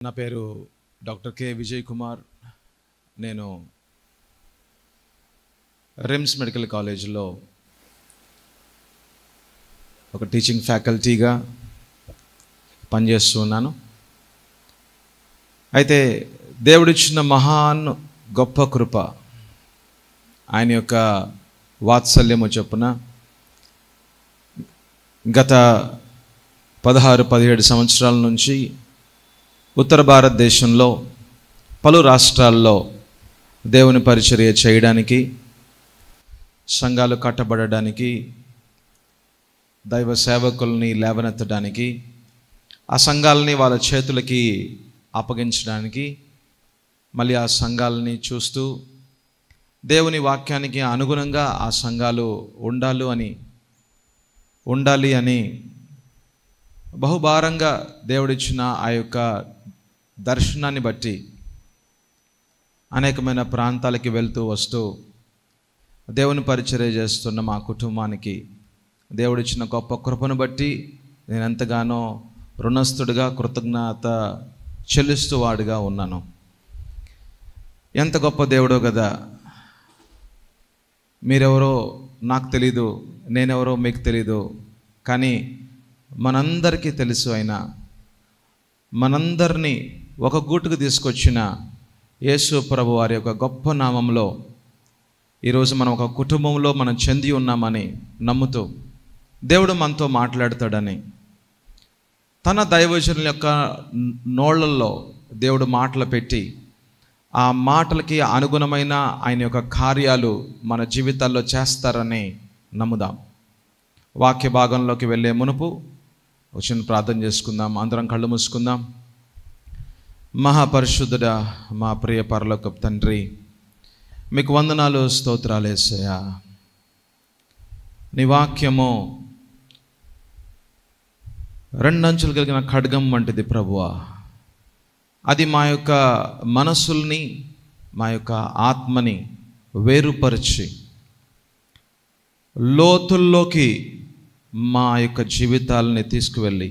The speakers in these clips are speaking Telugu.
నా పేరు డాక్టర్ కె విజయ్ కుమార్. నేను రిమ్స్ మెడికల్ కాలేజీలో ఒక టీచింగ్ ఫ్యాకల్టీగా పనిచేస్తున్నాను. అయితే దేవుడిచ్చిన మహాన్ గొప్ప కృప, ఆయన యొక్క వాత్సల్యము చొప్పున గత 16-17 సంవత్సరాల నుంచి ఉత్తర భారతదేశంలో పలు రాష్ట్రాల్లో దేవుని పరిచర్య చేయడానికి, సంఘాలు కట్టబడడానికి, దైవ సేవకుల్ని లేవనెత్తడానికి, ఆ సంఘాలని వాళ్ళ చేతులకి అప్పగించడానికి, మళ్ళీ ఆ సంఘాలని చూస్తూ దేవుని వాక్యానికి అనుగుణంగా ఆ సంఘాలు ఉండాలి అని బహుభారంగా దేవుడిచ్చిన ఆ యొక్క దర్శనాన్ని బట్టి అనేకమైన ప్రాంతాలకి వెళ్తూ వస్తూ దేవుని పరిచర్య చేస్తున్న మా కుటుంబానికి దేవుడిచ్చిన గొప్ప కృపను బట్టి నేను ఎంతగానో రుణస్థుడిగా, కృతజ్ఞత చెల్లిస్తూ వాడిగా ఉన్నాను. ఎంత గొప్ప దేవుడో కదా! మీరెవరో నాకు తెలీదు, నేనెవరో మీకు తెలీదు, కానీ మనందరికీ తెలుసు. అయినా మనందరినీ ఒక గూటుకు తీసుకొచ్చిన యేసు ప్రభు వారి యొక్క గొప్ప నామంలో ఈరోజు మనం ఒక కుటుంబంలో మనం చెంది ఉన్నామని నమ్ముతూ దేవుడు మనతో మాట్లాడతాడని, తన దైవజనుల యొక్క నోళ్ళల్లో దేవుడు మాటలు పెట్టి ఆ మాటలకి అనుగుణమైన ఆయన యొక్క కార్యాలు మన జీవితాల్లో చేస్తారని నమ్ముదాం. వాక్య భాగంలోకి వెళ్ళే మునుపు వచ్చిన ప్రార్థన చేసుకుందాం. అందరం కళ్ళు మూసుకుందాం. మహాపరిశుద్ధుడా, మా ప్రియ పరలోకపు తండ్రి, మీకు వందనాలు, స్తోత్రాలు యేసయ్యా. నీ వాక్యము రెండంచులు కలిగిన ఖడ్గం వంటిది ప్రభువా. అది మా యొక్క మనసుల్ని, మా యొక్క ఆత్మని వేరుపరిచి లోతుల్లోకి మా యొక్క జీవితాలని తీసుకువెళ్ళి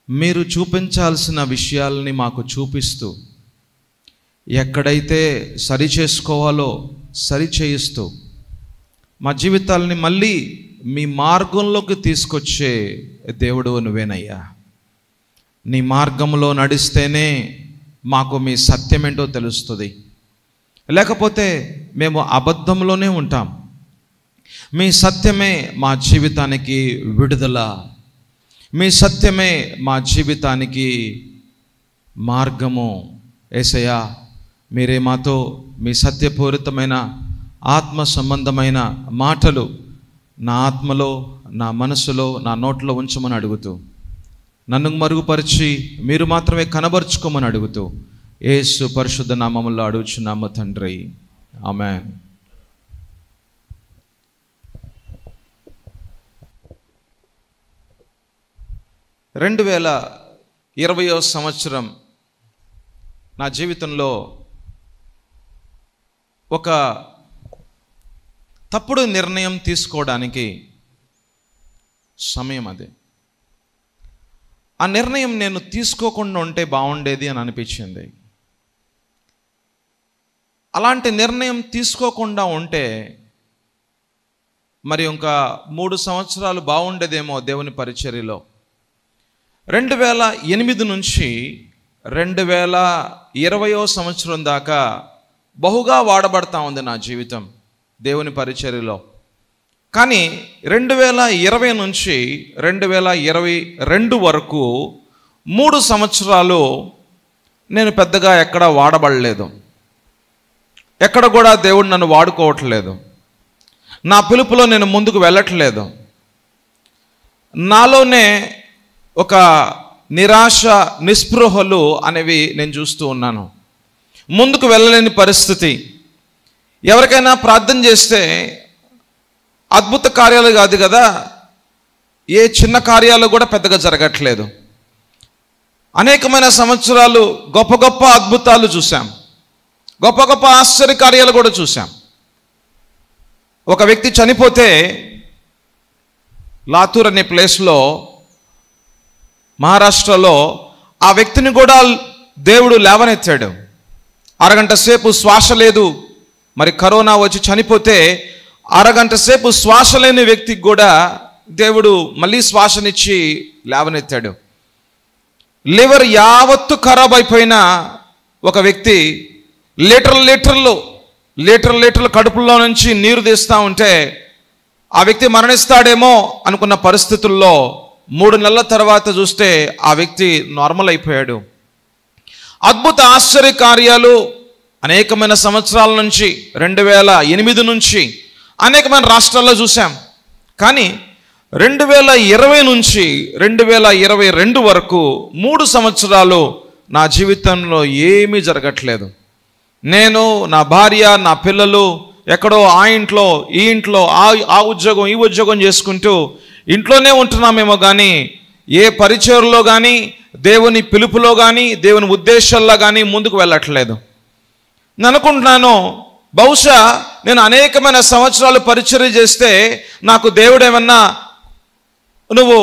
మీరు చూపించాల్సిన విషయాలని మాకు చూపిస్తూ, ఎక్కడైతే సరి చేసుకోవాలో సరి చేయిస్తూ మా జీవితాలని మళ్ళీ మీ మార్గంలోకి తీసుకొచ్చే దేవుడు నువ్వేనయ్యా. నీ మార్గంలో నడిస్తేనే మాకు మీ సత్యమేంటో తెలుస్తుంది, లేకపోతే మేము అబద్ధంలోనే ఉంటాం. మీ సత్యమే మా జీవితానికి విడుదల, మీ సత్యమే మా జీవితానికి మార్గము. యేసయ్యా, మీరే మాతో మీ సత్యపూరితమైన ఆత్మ సంబంధమైన మాటలు నా ఆత్మలో, నా మనసులో, నా నోట్లో ఉంచమని అడుగుతూ, నన్ను మరుగుపరిచి మీరు మాత్రమే కనబరుచుకోమని అడుగుతూ యేసు పరిశుద్ధ నామములో అడుగుచున్నాము తండ్రి, ఆమేన్. రెండు 2020వ సంవత్సరం నా జీవితంలో ఒక తప్పుడు నిర్ణయం తీసుకోవడానికి సమయం అది. ఆ నిర్ణయం నేను తీసుకోకుండా ఉంటే బాగుండేది అని అనిపించింది. అలాంటి నిర్ణయం తీసుకోకుండా ఉంటే మరి ఇంకా 3 సంవత్సరాలు బాగుండేదేమో దేవుని పరిచర్యలో. 2008 నుంచి 2020వ సంవత్సరం దాకా బహుగా వాడబడతా ఉంది నా జీవితం దేవుని పరిచర్యలో. కానీ 2020 నుంచి 2022 వరకు 3 సంవత్సరాలు నేను పెద్దగా ఎక్కడ వాడబడలేదు. ఎక్కడ కూడా దేవుడు నన్ను వాడుకోవట్లేదు. నా పిలుపులో నేను ముందుకు వెళ్ళట్లేదు. నాలోనే ఒక నిరాశ, నిస్పృహలు అనేవి నేను చూస్తూ ఉన్నాను. ముందుకు వెళ్ళలేని పరిస్థితి. ఎవరికైనా ప్రార్థన చేస్తే అద్భుత కార్యాలు కాదు కదా, ఏ చిన్న కార్యాలు కూడా పెద్దగా జరగట్లేదు. అనేకమైన సంవత్సరాలు గొప్ప గొప్ప అద్భుతాలు చూసాం, గొప్ప గొప్ప ఆశ్చర్య కార్యాలు కూడా చూసాం. ఒక వ్యక్తి చనిపోతే లాతూర్ అనే ప్లేస్లో మహారాష్ట్రలో ఆ వ్యక్తిని కూడా దేవుడు లేవనెత్తాడు. అరగంట సేపు శ్వాస లేదు, మరి కరోనా వచ్చి చనిపోతే అరగంట సేపు శ్వాస లేని వ్యక్తికి కూడా దేవుడు మళ్ళీ శ్వాసనిచ్చి లేవనెత్తాడు. లివర్ యావత్తు ఖరాబ్ అయిపోయిన ఒక వ్యక్తి లీటర్లు కడుపులో నుంచి నీరు తీస్తూ ఉంటే ఆ వ్యక్తి మరణిస్తాడేమో అనుకున్న పరిస్థితుల్లో 3 నెలల తర్వాత చూస్తే ఆ వ్యక్తి నార్మల్ అయిపోయాడు. అద్భుత ఆశ్చర్య కార్యాలు అనేకమైన సంవత్సరాల నుంచి 2008 నుంచి అనేకమైన రాష్ట్రాల్లో చూసాం. కానీ 2020 నుంచి 2022 వరకు 3 సంవత్సరాలు నా జీవితంలో ఏమీ జరగట్లేదు. నేను, నా భార్య, నా పిల్లలు ఎక్కడో ఆ ఇంట్లో ఈ ఇంట్లో ఆ ఉద్యోగం ఈ ఉద్యోగం చేసుకుంటూ ఇంట్లోనే ఉంటున్నామేమో కానీ ఏ పరిచర్లో కానీ దేవుని పిలుపులో కానీ దేవుని ఉద్దేశాల్లో కానీ ముందుకు వెళ్ళట్లేదు. నేను అనుకుంటున్నాను, బహుశా నేను అనేకమైన సంవత్సరాలు పరిచర్య చేస్తే నాకు దేవుడు ఏమన్నా నువ్వు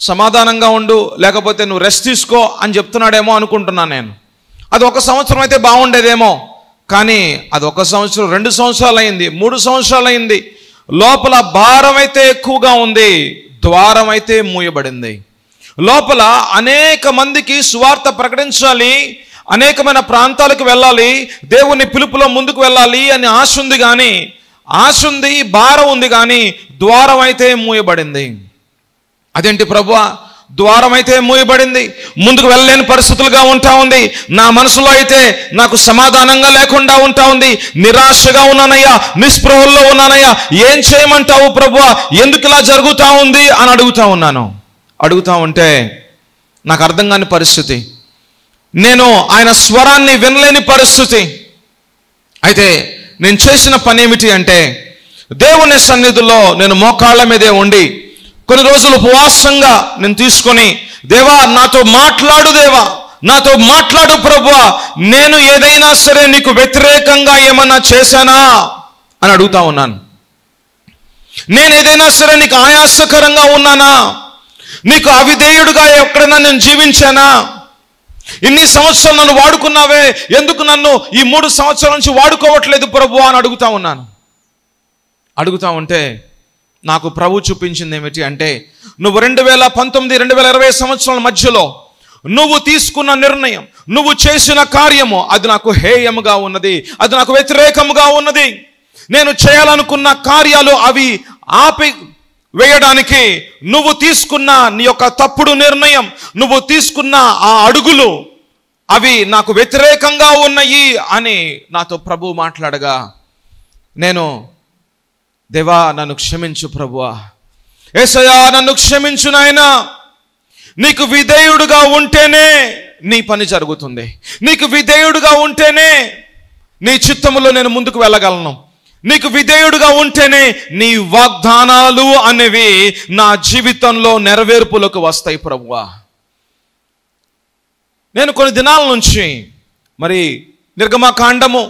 సమాధానంగా ఉండు, లేకపోతే నువ్వు రెస్ట్ తీసుకో అని చెప్తున్నాడేమో అనుకుంటున్నాను నేను. అది 1 సంవత్సరం అయితే బాగుండేదేమో, కానీ అది 1 సంవత్సరం 2 సంవత్సరాలు అయింది, 3 సంవత్సరాలు అయింది. లోపల భారం అయితే ఎక్కువగా ఉంది, ద్వారం అయితే మూయబడింది. లోపల అనేక మందికి సువార్త ప్రకటించాలి, అనేకమైన ప్రాంతాలకు వెళ్ళాలి, దేవుని పిలుపులో ముందుకు వెళ్ళాలి అని ఆశ ఉంది, కానీ ఆశ ఉంది, భారం ఉంది, కానీ ద్వారం అయితే మూయబడింది. అదేంటి ప్రభువా, ద్వారం అయితే మూయబడింది, ముందుకు వెళ్ళలేని పరిస్థితులుగా ఉంటా ఉంది, నా మనసులో అయితే నాకు సమాధానంగా లేకుండా ఉంటా ఉంది, నిరాశగా ఉన్నానయ్యా, నిస్పృహల్లో ఉన్నానయ్యా, ఏం చేయమంటావు ప్రభువా, ఎందుకు ఇలా జరుగుతూ ఉంది అని అడుగుతా ఉంటే నాకు అర్థం కాని పరిస్థితి, నేను ఆయన స్వరాన్ని వినలేని పరిస్థితి. అయితే నేను చేసిన పని ఏమిటి అంటే, దేవుని సన్నిధిలో నేను మోకాళ్ళ మీదే ఉండి కొన్ని రోజులు ఉపవాసంగా నేను తీసుకొని, దేవా నాతో మాట్లాడు ప్రభువా, నేను ఏదైనా సరే నీకు వ్యతిరేకంగా ఏమన్నా చేశానా అని అడుగుతా ఉన్నాను. నేను ఏదైనా సరే నీకు ఆయాసకరంగా ఉన్నానా, నీకు అవిధేయుడుగా ఎక్కడైనా నేను జీవించానా, ఇన్ని సంవత్సరాలు నన్ను వాడుకున్నావే, ఎందుకు నన్ను ఈ 3 సంవత్సరాల నుంచి వాడుకోవట్లేదు ప్రభువా అని అడుగుతా ఉంటే నాకు ప్రభు చూపించింది ఏమిటి అంటే, నువ్వు 2019, 2020 సంవత్సరాల మధ్యలో నువ్వు తీసుకున్న నిర్ణయం, నువ్వు చేసిన కార్యము అది నాకు హేయముగా ఉన్నది, అది నాకు వ్యతిరేకముగా ఉన్నది. నేను చేయాలనుకున్న కార్యాలు అవి ఆపి వేయడానికి నువ్వు తీసుకున్న నీ యొక్క తప్పుడు నిర్ణయం, నువ్వు తీసుకున్న ఆ అడుగులు అవి నాకు వ్యతిరేకంగా ఉన్నాయి అని నాతో ప్రభు మాట్లాడగా, నేను దేవా నన్ను క్షమించు ప్రభువా, యేసయ్యా నన్ను క్షమించు నాయనా, నీకు విధేయుడుగా ఉంటేనే నీ పని జరుగుతుంది, నీకు విధేయుడుగా ఉంటేనే నీ చిత్తములో నేను ముందుకు వెళ్ళగలను, నీకు విధేయుడుగా ఉంటేనే నీ వాగ్దానాలు అనేవి నా జీవితంలో నెరవేర్పులకు వస్తాయి ప్రభువా. నేను కొన్ని దినాల నుంచి మరి నిర్గమకాండము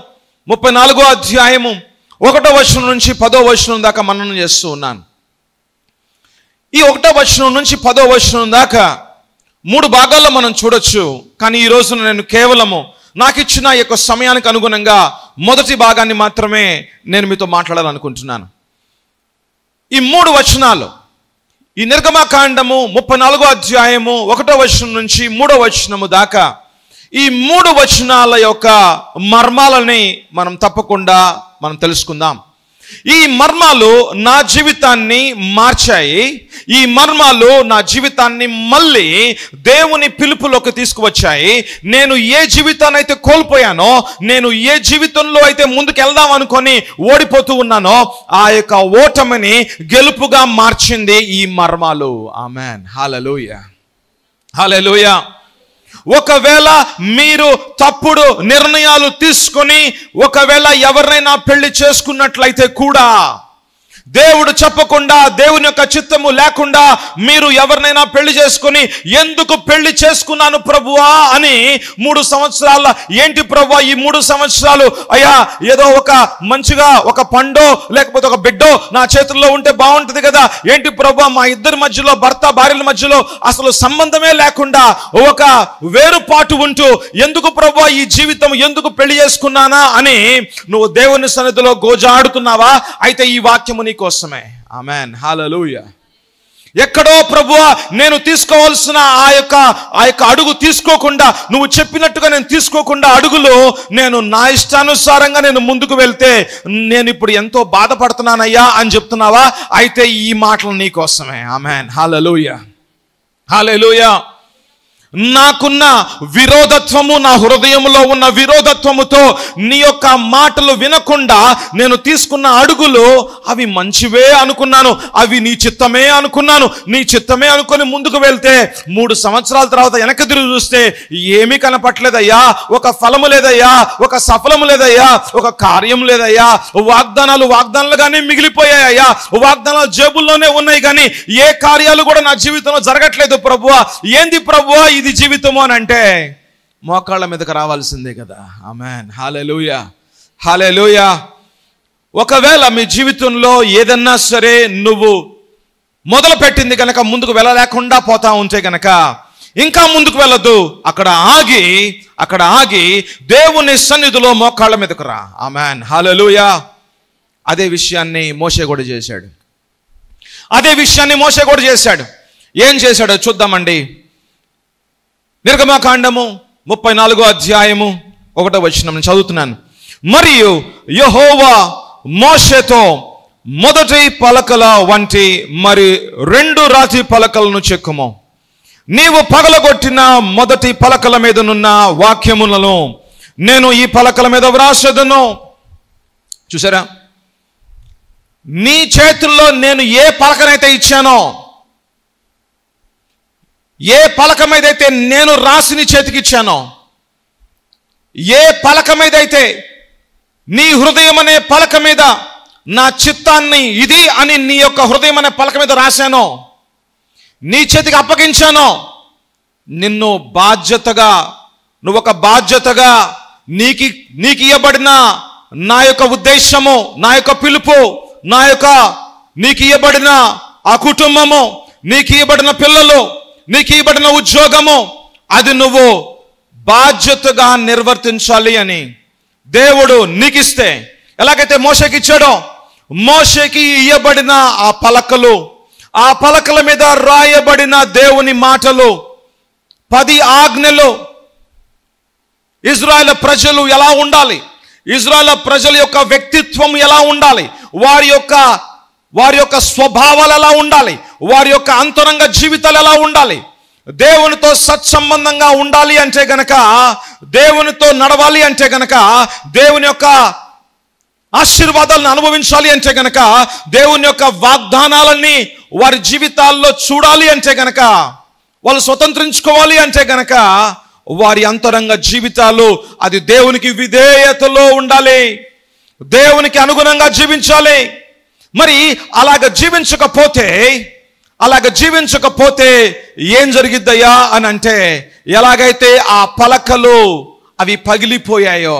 34వ అధ్యాయము 1వ వచనం నుంచి 10వ వచనం దాకా మననం చేస్తూ ఉన్నాను. ఈ 1వ వచనం నుంచి 10వ వచనం దాకా 3 భాగాల్లో మనం చూడొచ్చు, కానీ ఈ రోజున నేను కేవలము నాకు ఇచ్చిన ఈ యొక్క సమయానికి అనుగుణంగా మొదటి భాగాన్ని మాత్రమే నేను మీతో మాట్లాడాలనుకుంటున్నాను. ఈ 3 వచనాలు, ఈ నిర్గమకాండము 34వ అధ్యాయము 1వ వచనం నుంచి 3వ వచనము దాకా ఈ 3 వచనాల యొక్క మర్మాలని మనం తప్పకుండా మనం తెలుసుకుందాం. ఈ మర్మాలు నా జీవితాన్ని మార్చాయి, ఈ మర్మాలు నా జీవితాన్ని మళ్ళీ దేవుని పిలుపులోకి తీసుకువచ్చాయి. నేను ఏ జీవితాన్ని అయితే కోల్పోయానో, నేను ఏ జీవితంలో అయితే ముందుకు వెళ్దాం అనుకొని ఓడిపోతూ ఉన్నానో, ఆ యొక్క ఓటమిని గెలుపుగా మార్చింది ఈ మర్మాలు. ఆమేన్, హల్లెలూయా, హల్లెలూయా. ఒకవేళ మీరు తప్పుడు నిర్ణయాలు తీసుకొని ఒకవేళ ఎవరినైనా పెళ్లి చేసుకున్నట్లయితే కూడా దేవుడు చెప్పకుండా, దేవుని యొక్క చిత్తము లేకుండా మీరు ఎవరినైనా పెళ్లి చేసుకుని, ఎందుకు పెళ్లి చేసుకున్నాను ప్రభువా అని 3 సంవత్సరాల, ఏంటి ప్రభువా ఈ 3 సంవత్సరాలు, అయ్యా ఏదో ఒక మంచిగా ఒక పండో లేకపోతే ఒక బిడ్డో నా చేతుల్లో ఉంటే బాగుంటుంది కదా, ఏంటి ప్రభువా మా ఇద్దరి మధ్యలో, భర్త భార్యల మధ్యలో అసలు సంబంధమే లేకుండా ఒక వేరుపాటు ఉంటూ, ఎందుకు ప్రభువా ఈ జీవితం, ఎందుకు పెళ్లి చేసుకున్నానా అని నువ్వు దేవుని సన్నిధిలో గోజాడుతున్నావా? అయితే ఈ వాక్యము నీ కోసమే. ఆమేన్, హల్లెలూయా. ఎక్కడో ప్రభువా నేను తీసుకోవాల్సిన ఆ యొక్క అడుగు తీసుకోకుండా, నువ్వు చెప్పినట్టుగా నేను తీసుకోకుండా అడుగులు నేను నా ఇష్టానుసారంగా నేను ముందుకు వెళ్తే నేను ఇప్పుడు ఎంతో బాధపడుతున్నానయ్యా అని చెప్తున్నావా? అయితే ఈ మాటలు నీ కోసమే. ఆమేన్, హల్లెలూయా, హల్లెలూయా. నాకున్న విరోధత్వము, నా హృదయంలో ఉన్న విరోధత్వముతో నీ యొక్క మాటలు వినకుండా నేను తీసుకున్న అడుగులు అవి మంచివే అనుకున్నాను, అవి నీ చిత్తమే అనుకున్నాను. నీ చిత్తమే అనుకొని ముందుకు వెళ్తే 3 సంవత్సరాల తర్వాత వెనక్కి తిరిగి చూస్తే ఏమీ కనపట్లేదయ్యా, ఒక ఫలము లేదయ్యా, ఒక సఫలము లేదయ్యా, ఒక కార్యం లేదయ్యా. వాగ్దానాలుగానే మిగిలిపోయాయ్యా, వాగ్దానాలు జేబుల్లోనే ఉన్నాయి కానీ ఏ కార్యాలు కూడా నా జీవితంలో జరగట్లేదు ప్రభువా. ఏంది ప్రభువా ఇది జీవితము అని అంటే మోకాళ్ళ మీదకి రావాల్సిందే కదా. ఆమేన్, హల్లెలూయా, హల్లెలూయా. ఒకవేళ మీ జీవితంలో ఏదన్నా సరే నువ్వు మొదలు పెట్టింది కనుక ముందుకు వెళ్ళలేకుండా పోతా ఉంటే కనుక ఇంకా ముందుకు వెళ్ళొద్దు, అక్కడ ఆగి దేవుని సన్నిధిలో మోకాళ్ళ మీదకు రా. ఆమేన్, హల్లెలూయా. అదే విషయాన్ని మోషే కూడా చేశాడు. ఏం చేశాడో చూద్దామండి. నిర్గమకాండము 34వ అధ్యాయము 1వ వచనం నేను చదువుతున్నాను. మరియు యెహోవా మోషేతో మొదటి పలకల వంటి మరి 2 రాతి పలకలను చెక్కుము. నీవు పగలగొట్టిన మొదటి పలకల మీదనున్న వాక్యములను నేను ఈ పలకల మీద వ్రాసెదను. చూసారా, నీ చేతుల్లో నేను ఏ పలకనైతే ఇచ్చానో, ఏ పలక మీద అయితే నేను రాసి నీ చేతికి ఇచ్చానో, ఏ పలక మీద అయితే నీ హృదయం అనే పలక మీద నా చిత్తాన్ని ఇది అని నీ యొక్క హృదయం అనే పలక మీద రాశానో, నీ చేతికి అప్పగించానో, నిన్ను నువ్వు ఒక బాధ్యతగా నీకు ఇవ్వబడిన నా యొక్క ఉద్దేశము, నా యొక్క పిలుపు, నీకు ఇవ్వబడిన ఆ కుటుంబము, నీకు ఇవ్వబడిన పిల్లలు, నీకు ఇవ్వబడిన ఉద్యోగము, అది నువ్వు బాధ్యతగా నిర్వర్తించాలి అని దేవుడు నీకిస్తే, ఎలాగైతే మోషేకి ఇచ్చాడో, మోషేకి ఇవ్వబడిన ఆ పలకల మీద రాయబడిన దేవుని మాటలు, 10 ఆజ్ఞలు, ఇజ్రాయేల్ ప్రజలు ఎలా ఉండాలి, ఇజ్రాయేల్ ప్రజల యొక్క వ్యక్తిత్వం ఎలా ఉండాలి, వారి యొక్క స్వభావాలు ఎలా ఉండాలి, వారి యొక్క అంతరంగ జీవితాలు ఎలా ఉండాలి, దేవునితో సత్సంబంధంగా ఉండాలి అంటే గనక, దేవునితో నడవాలి అంటే గనక, దేవుని యొక్క ఆశీర్వాదాలను అనుభవించాలి అంటే గనక, దేవుని యొక్క వాగ్దానాలన్నీ వారి జీవితాల్లో చూడాలి అంటే గనక, వాళ్ళు స్వతంత్రించుకోవాలి అంటే గనక, వారి అంతరంగ జీవితాలు అది దేవునికి విధేయతలో ఉండాలి, దేవునికి అనుగుణంగా జీవించాలి. మరి అలాగ జీవించకపోతే ఏం జరిగిద్దయ్యా అని అంటే, ఎలాగైతే ఆ పలకలు అవి పగిలిపోయాయో,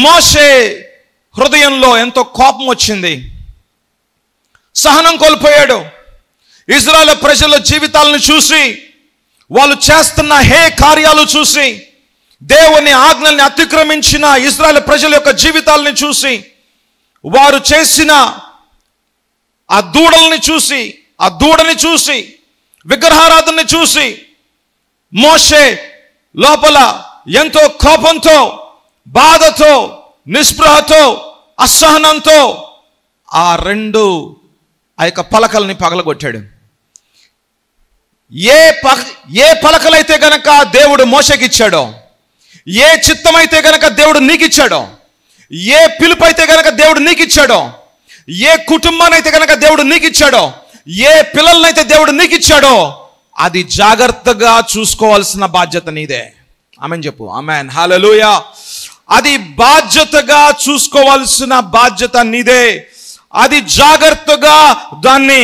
మోషే హృదయంలో ఎంతో కోపం వచ్చింది, సహనం కోల్పోయాడు. ఇజ్రాయేల్ ప్రజల జీవితాలను చూసి, వాళ్ళు చేస్తున్న కార్యాలు చూసి, దేవుని ఆజ్ఞల్ని అతిక్రమించిన ఇజ్రాయేల్ ప్రజల యొక్క జీవితాలని చూసి, వారు చేసిన ఆ దూడని చూసి విగ్రహారాధనని చూసి మోషే లోపల ఎంతో కోపంతో, బాధతో, నిస్పృహతో, అసహనంతో ఆ యొక్క పలకల్ని పగలగొట్టాడు. ఏ పలకలైతే గనక దేవుడు మోషేకి ఇచ్చాడో, ఏ చిత్తమైతే గనక దేవుడు నీకు ఇచ్చాడో, ఏ పిలుపు అయితే గనక దేవుడు నీకు ఇచ్చాడో, ఏ కుటుంబాన్ని అయితే గనక దేవుడు నీకు ఇచ్చాడో, ఏ పిల్లలనైతే దేవుడు నీకు ఇచ్చాడో, అది జాగ్రత్తగా చూసుకోవాల్సిన బాధ్యత నీదే. ఆమెన్ చెప్పు. ఆమెన్, హల్లెలూయా. అది బాధ్యతగా చూసుకోవాల్సిన బాధ్యత నీదే. అది జాగ్రత్తగా దాన్ని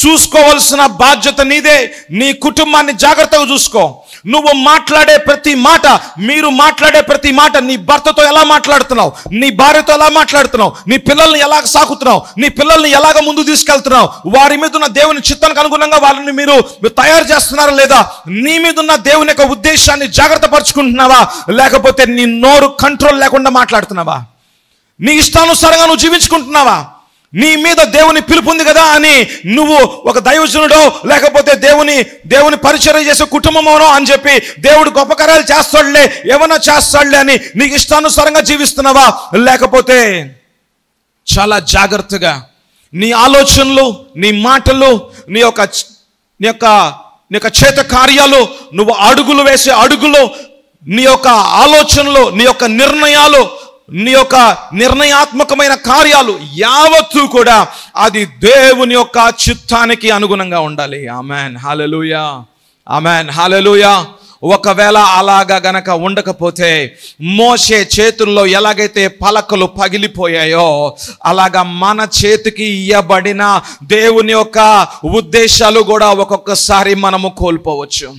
చూసుకోవాల్సిన బాధ్యత నీదే. నీ కుటుంబాన్ని జాగ్రత్తగా చూసుకో. నువ్వు మాట్లాడే ప్రతి మాట, మీరు మాట్లాడే ప్రతి మాట, నీ భర్తతో ఎలా మాట్లాడుతున్నావు, నీ భార్యతో ఎలా మాట్లాడుతున్నావు, నీ పిల్లల్ని ఎలాగ సాకుతున్నావు, నీ పిల్లల్ని ఎలాగ ముందు తీసుకెళ్తున్నావు, వారి మీద ఉన్న దేవుని చిత్తానికి అనుగుణంగా వాళ్ళని మీరు తయారు చేస్తున్నారా లేదా, నీ మీద ఉన్న దేవుని యొక్క ఉద్దేశాన్ని జాగ్రత్త పరుచుకుంటున్నావా, లేకపోతే నీ నోరు కంట్రోల్ లేకుండా మాట్లాడుతున్నావా, నీ ఇష్టానుసారంగా నువ్వు జీవించుకుంటున్నావా, నీ మీద దేవుని పిలుపు ఉంది కదా అని నువ్వు ఒక దైవజనుడో లేకపోతే దేవుని పరిచర్య చేసే కుటుంబమోనో అని చెప్పి దేవుడు గొప్ప కార్యాలు చేస్తాడులే, ఏమన్నా చేస్తాడులే అని నీకు ఇష్టానుసారంగా జీవిస్తున్నావా, లేకపోతే చాలా జాగ్రత్తగా నీ ఆలోచనలు, నీ మాటలు, నీ యొక్క చేత కార్యాలు, నువ్వు అడుగులు వేసే అడుగులు, నీ యొక్క ఆలోచనలు, నీ యొక్క నిర్ణయాలు, నీ యొక్క నిర్ణయాత్మకమైన కార్యాలు యావత్తు కూడా అది దేవుని యొక్క చిత్తానికి అనుగుణంగా ఉండాలి. ఆమెన్, హల్లెలూయా, ఆమెన్, హల్లెలూయా. ఒకవేళ అలాగా గనక ఉండకపోతే మోషే చేతుల్లో ఎలాగైతే పలకలు పగిలిపోయాయో అలాగా మన చేతికి ఇయ్యబడిన దేవుని యొక్క ఉద్దేశాలు కూడా ఒక్కొక్కసారి మనము కోల్పోవచ్చు.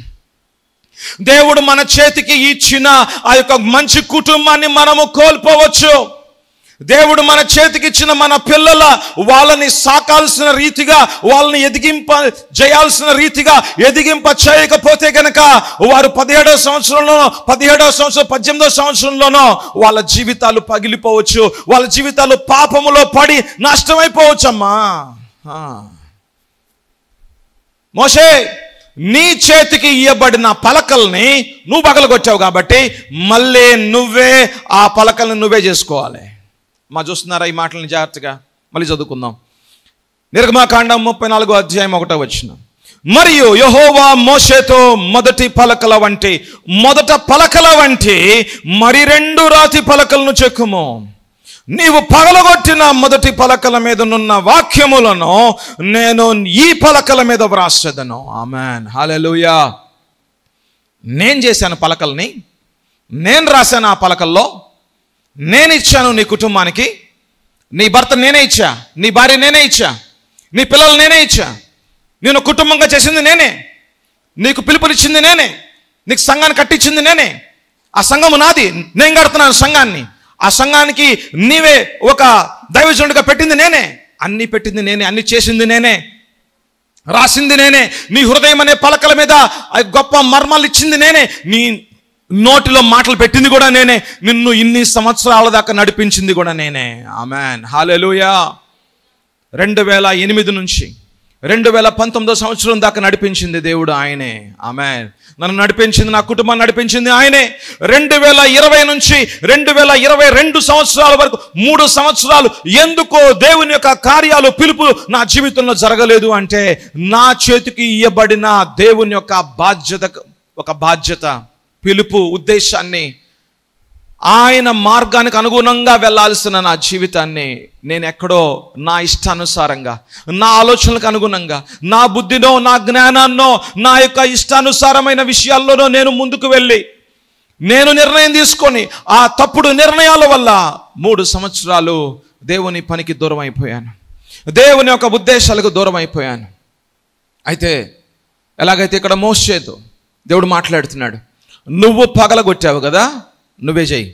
దేవుడు మన చేతికి ఇచ్చిన ఆ యొక్క మంచి కుటుంబాన్ని మనము కోల్పోవచ్చు. దేవుడు మన చేతికి ఇచ్చిన మన పిల్లల వాళ్ళని సాకాల్సిన రీతిగా, వాళ్ళని ఎదిగింప చేయాల్సిన రీతిగా ఎదిగింప చేయకపోతే గనక వారు 17వ సంవత్సరంలోనో 18వ సంవత్సరంలోనో వాళ్ళ జీవితాలు పగిలిపోవచ్చు, వాళ్ళ జీవితాలు పాపములో పడి నష్టమైపోవచ్చమ్మా. మోషే, నీ చేతికి ఇయ్యబడిన పలకల్ని నువ్వు పగలగొట్టావు కాబట్టి మళ్ళీ నువ్వే ఆ పలకల్ని నువ్వే చేసుకోవాలి. చూస్తున్నారా ఈ మాటలని జాగ్రత్తగా? మళ్ళీ చదువుకుందాం. నిర్గమకాండం 34వ అధ్యాయం 1వ వచనం. మరియు యెహోవా మోషేతో మొదట పలకల వంటి మరి 2 రాతి పలకలను చెక్కుము. నీవు పగలగొట్టిన మొదటి పలకల మీద నున్న వాక్యములను నేను ఈ పలకల మీద వ్రాసెదను. ఆమెన్, హల్లెలూయా. నేను చేశాను పలకల్ని, నేను రాశాను. ఆ పలకల్లో నేను ఇచ్చాను నీ కుటుంబానికి. నీ భర్త నేనే ఇచ్చా, నీ భార్య నేనే ఇచ్చా, నీ పిల్లలు నేనే ఇచ్చా. నేను కుటుంబంగా చేసింది నేనే, నీకు పిలుపునిచ్చింది నేనే, నీకు సంఘాన్ని కట్టించింది నేనే. ఆ సంఘము నాది, నేను కడుతున్నాను సంఘాన్ని. ఆ సంఘానికి నీవే ఒక దైవజనుడిగా పెట్టింది నేనే, అన్ని పెట్టింది నేనే, అన్ని చేసింది నేనే, రాసింది నేనే. నీ హృదయం అనే పలకల మీద గొప్ప మర్మాలు ఇచ్చింది నేనే, నీ నోటిలో మాటలు పెట్టింది కూడా నేనే, నిన్ను ఇన్ని సంవత్సరాల దాకా నడిపించింది కూడా నేనే. ఆమెన్, హల్లెలూయా. 2008 నుంచి 2019వ సంవత్సరం దాకా నడిపించింది దేవుడు ఆయనే. ఆమెన్. నన్ను నడిపించింది, నా కుటుంబాన్ని నడిపించింది ఆయనే. 2020 నుంచి 2022 సంవత్సరాల వరకు 3 సంవత్సరాలు ఎందుకో దేవుని యొక్క కార్యాలు, పిలుపు నా జీవితంలో జరగలేదు అంటే నా చేతికి ఇయ్యబడిన దేవుని యొక్క బాధ్యత, పిలుపు, ఉద్దేశాన్ని, ఆయన మార్గానికి అనుగుణంగా వెళ్ళాల్సిన నా జీవితాన్ని నేను ఎక్కడో నా ఇష్టానుసారంగా, నా ఆలోచనలకు అనుగుణంగా, నా బుద్ధినో, నా జ్ఞానాన్నో, నా యొక్క ఇష్టానుసారమైన విషయాల్లోనో నేను ముందుకు వెళ్ళి నేను నిర్ణయం తీసుకొని ఆ తప్పుడు నిర్ణయాల వల్ల 3 సంవత్సరాలు దేవుని పనికి దూరం అయిపోయాను, దేవుని యొక్క ఉద్దేశాలకు దూరం అయిపోయాను. అయితే ఎలాగైతే ఇక్కడ మోషేతో దేవుడు మాట్లాడుతున్నాడు, నువ్వు పగలగొట్టావు కదా, నువ్వే చెయ్యి.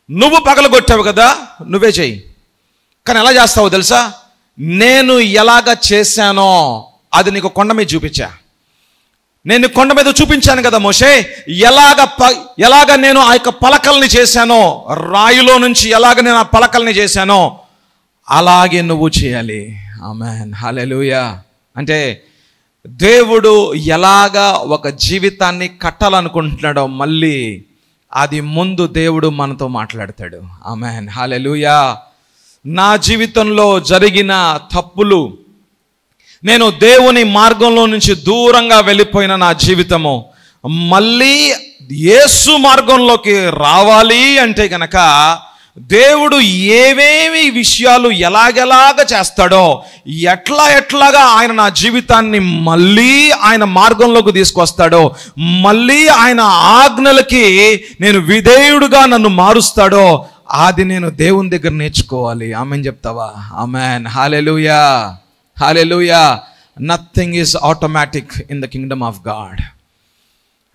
నువ్వు పగలగొట్టావు కదా, నువ్వే చెయ్యి. కానీ ఎలా చేస్తావో తెలుసా? నేను ఎలాగ చేశానో అది నీకు కొండ మీద చూపించా. నేను కొండ మీద చూపించాను కదా మోషే, ఎలాగ నేను ఆ యొక్క పలకల్ని చేశానో, రాయిలో నుంచి ఎలాగ నేను ఆ పలకల్ని చేశానో అలాగే నువ్వు చేయాలి. ఆమెన్, హల్లెలూయా. అంటే దేవుడు ఎలాగా ఒక జీవితాన్ని కట్టాలనుకుంటున్నాడో మళ్ళీ అది ముందు దేవుడు మనతో మాట్లాడతాడు. ఆమెన్, హల్లెలూయా. నా జీవితంలో జరిగిన తప్పులు, నేను దేవుని మార్గంలో నుంచి దూరంగా వెళ్ళిపోయిన నా జీవితము మళ్ళీ యేసు మార్గంలోకి రావాలి అంటే గనక దేవుడు ఏవేవి విషయాలు ఎలాగెలాగ చేస్తాడో, ఎట్లాగా ఆయన నా జీవితాన్ని మళ్ళీ ఆయన మార్గంలోకి తీసుకొస్తాడో, మళ్ళీ ఆయన ఆజ్ఞలకి నేను విధేయుడుగా నన్ను మారుస్తాడో అది నేను దేవుని దగ్గర నేర్చుకోవాలి. ఆమెన్ చెప్తావా? Amen. Hallelujah, hallelujah. Nothing is automatic in the kingdom of God.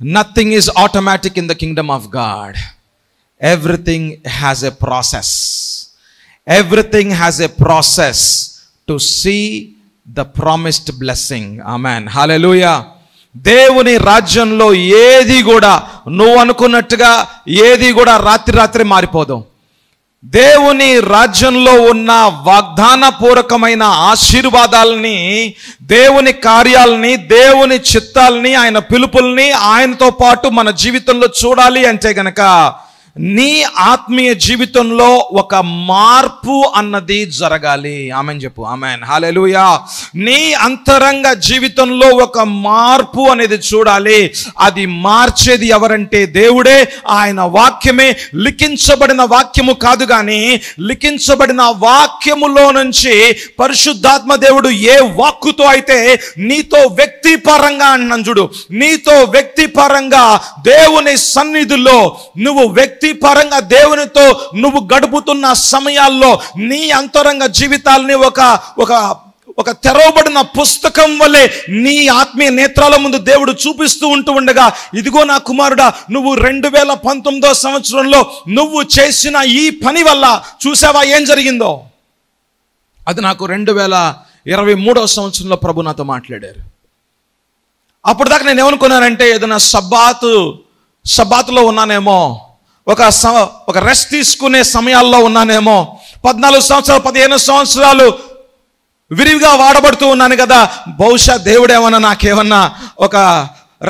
Nothing is automatic in the kingdom of God. Everything has a process. Everything has a process to see the promised blessing. Amen, hallelujah. దేవుని రాజ్యంలో ఏది కూడా నువ్వు అనుకున్నట్టుగా ఏది కూడా రాత్రి మారిపోదు. దేవుని రాజ్యంలో ఉన్న వాగ్దాన పూర్వకమైన ఆశీర్వాదాలని, దేవుని కార్యాలని, దేవుని చిత్తాలని, ఆయన పిలుపుల్ని ఆయనతో పాటు మన జీవితంలో చూడాలి అంటే గనక నీ ఆత్మీయ జీవితంలో ఒక మార్పు అన్నది జరగాలి. ఆమెన్ చెప్పు. ఆమెన్, హల్లెలూయా. నీ అంతరంగ జీవితంలో ఒక మార్పు అనేది చూడాలి. అది మార్చేది ఎవరంటే దేవుడే, ఆయన వాక్యమే. లిఖించబడిన వాక్యము కాదు, కానీ లిఖించబడిన వాక్యములో నుంచి పరిశుద్ధాత్మ దేవుడు ఏ వాక్కుతో అయితే నీతో వ్యక్తిపరంగా అన్నాను చూడు, నీతో వ్యక్తిపరంగా దేవుని సన్నిధిలో నువ్వు పరంగా దేవునితో నువ్వు గడుపుతున్న సమయాల్లో నీ అంతరంగ జీవితాలని ఒక తెరవబడిన పుస్తకం వలె నీ ఆత్మీయ నేత్రాల ముందు దేవుడు చూపిస్తూ ఉండగా, ఇదిగో నా కుమారుడా, నువ్వు 2019 సంవత్సరంలో నువ్వు చేసిన ఈ పని వల్ల చూసావా ఏం జరిగిందో. అది నాకు 2023 సంవత్సరంలో ప్రభు నాతో మాట్లాడారు. అప్పుడు దాకా నేను ఏమనుకున్నానంటే ఏదైనా సబ్బాతులో ఉన్నానేమో, ఒక రెస్ట్ తీసుకునే సమయాల్లో ఉన్నానేమో, 14 సంవత్సరాలు 15 సంవత్సరాలు విరివిగా వాడబడుతూ ఉన్నాను కదా, బహుశా దేవుడేమన్నా నాకేమన్నా ఒక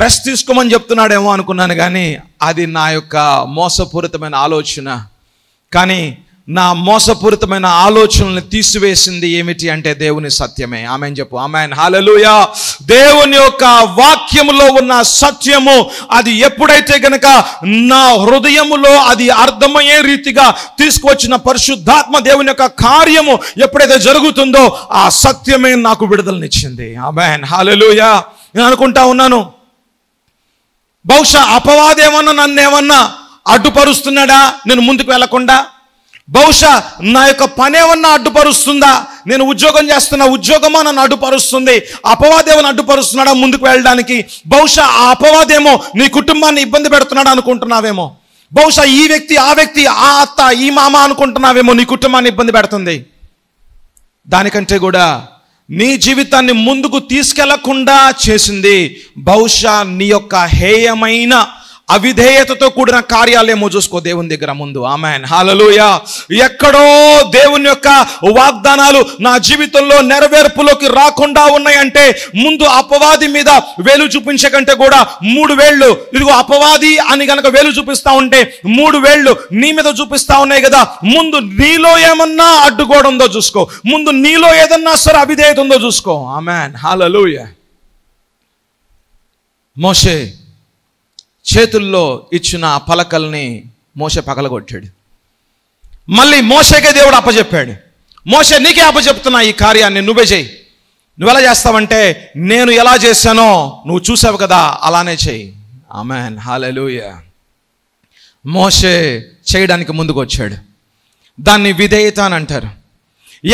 రెస్ట్ తీసుకోమని చెప్తున్నాడేమో అనుకున్నాను. కానీ అది నా యొక్క మోసపూరితమైన ఆలోచన. కానీ నా మోసపూరితమైన ఆలోచనల్ని తీసివేసింది ఏమిటి అంటే దేవుని సత్యమే. ఆమెన్ చెప్పు. Amen, hallelujah. దేవుని యొక్క వాక్యములో ఉన్న సత్యము అది ఎప్పుడైతే గనక నా హృదయములో అది అర్థమయ్యే రీతిగా తీసుకొచ్చిన పరిశుద్ధాత్మ దేవుని యొక్క కార్యము ఎప్పుడైతే జరుగుతుందో ఆ సత్యమే నాకు విడుదలనిచ్చింది. ఆమెన్, హల్లెలూయా. నేను అనుకుంటా ఉన్నాను, బహుశా అపవాదేమన్నా నన్నేమన్నా అడ్డుపరుస్తున్నాడా నేను ముందుకు వెళ్లకుండా? బహుశా నా యొక్క పని ఏమన్నా అడ్డుపరుస్తుందా? నేను ఉద్యోగం చేస్తున్న ఉద్యోగమా నన్ను అడ్డుపరుస్తుంది? అపవాదేమో అడ్డుపరుస్తున్నాడా ముందుకు వెళ్ళడానికి? బహుశా ఆ అపవాదేమో నీ కుటుంబాన్ని ఇబ్బంది పెడుతున్నాడు అనుకుంటున్నావేమో. బహుశా ఈ వ్యక్తి, ఆ వ్యక్తి, ఆ అత్త, ఈ మామ అనుకుంటున్నావేమో నీ కుటుంబాన్ని ఇబ్బంది పెడుతుంది. దానికంటే కూడా నీ జీవితాన్ని ముందుకు తీసుకెళ్లకుండా చేసింది బహుశా నీ యొక్క హేయమైన అవిధేయతతో కూడిన కార్యాలేమో చూసుకో దేవుని దగ్గర ముందు. ఆమెన్, హల్లెలూయా. ఎక్కడో దేవుని యొక్క వాగ్దానాలు నా జీవితంలో నెరవేర్పులోకి రాకుండా ఉన్నాయంటే ముందు అపవాది మీద వేలు చూపించే కంటే కూడా 3 వేళ్ళు, ఇదిగో అపవాది అని గనక వేలు చూపిస్తా ఉంటే 3 వేళ్ళు నీ మీద చూపిస్తా ఉన్నాయి కదా. ముందు నీలో ఏమన్నా అడ్డుగోడ ఉందో చూసుకో, ముందు నీలో ఏదన్నా సరే అవిధేయత ఉందో చూసుకో. ఆమెన్, హల్లెలూయా. మోషే చేతుల్లో ఇచ్చిన పలకల్ని మోషే పగలగొట్టాడు. మళ్ళీ మోషేకే దేవుడు అప్పచెప్పాడు. మోషే నీకే అప్పచెప్తున్నా, ఈ కార్యాన్ని నువ్వే చేయి. నువ్వెలా చేస్తావంటే నేను ఎలా చేశానో నువ్వు చూసావు కదా, అలానే చేయి. ఆమెన్, హల్లెలూయా. మోషే చేయడానికి ముందుకు వచ్చాడు. దాన్ని విధేయత అని అంటారు.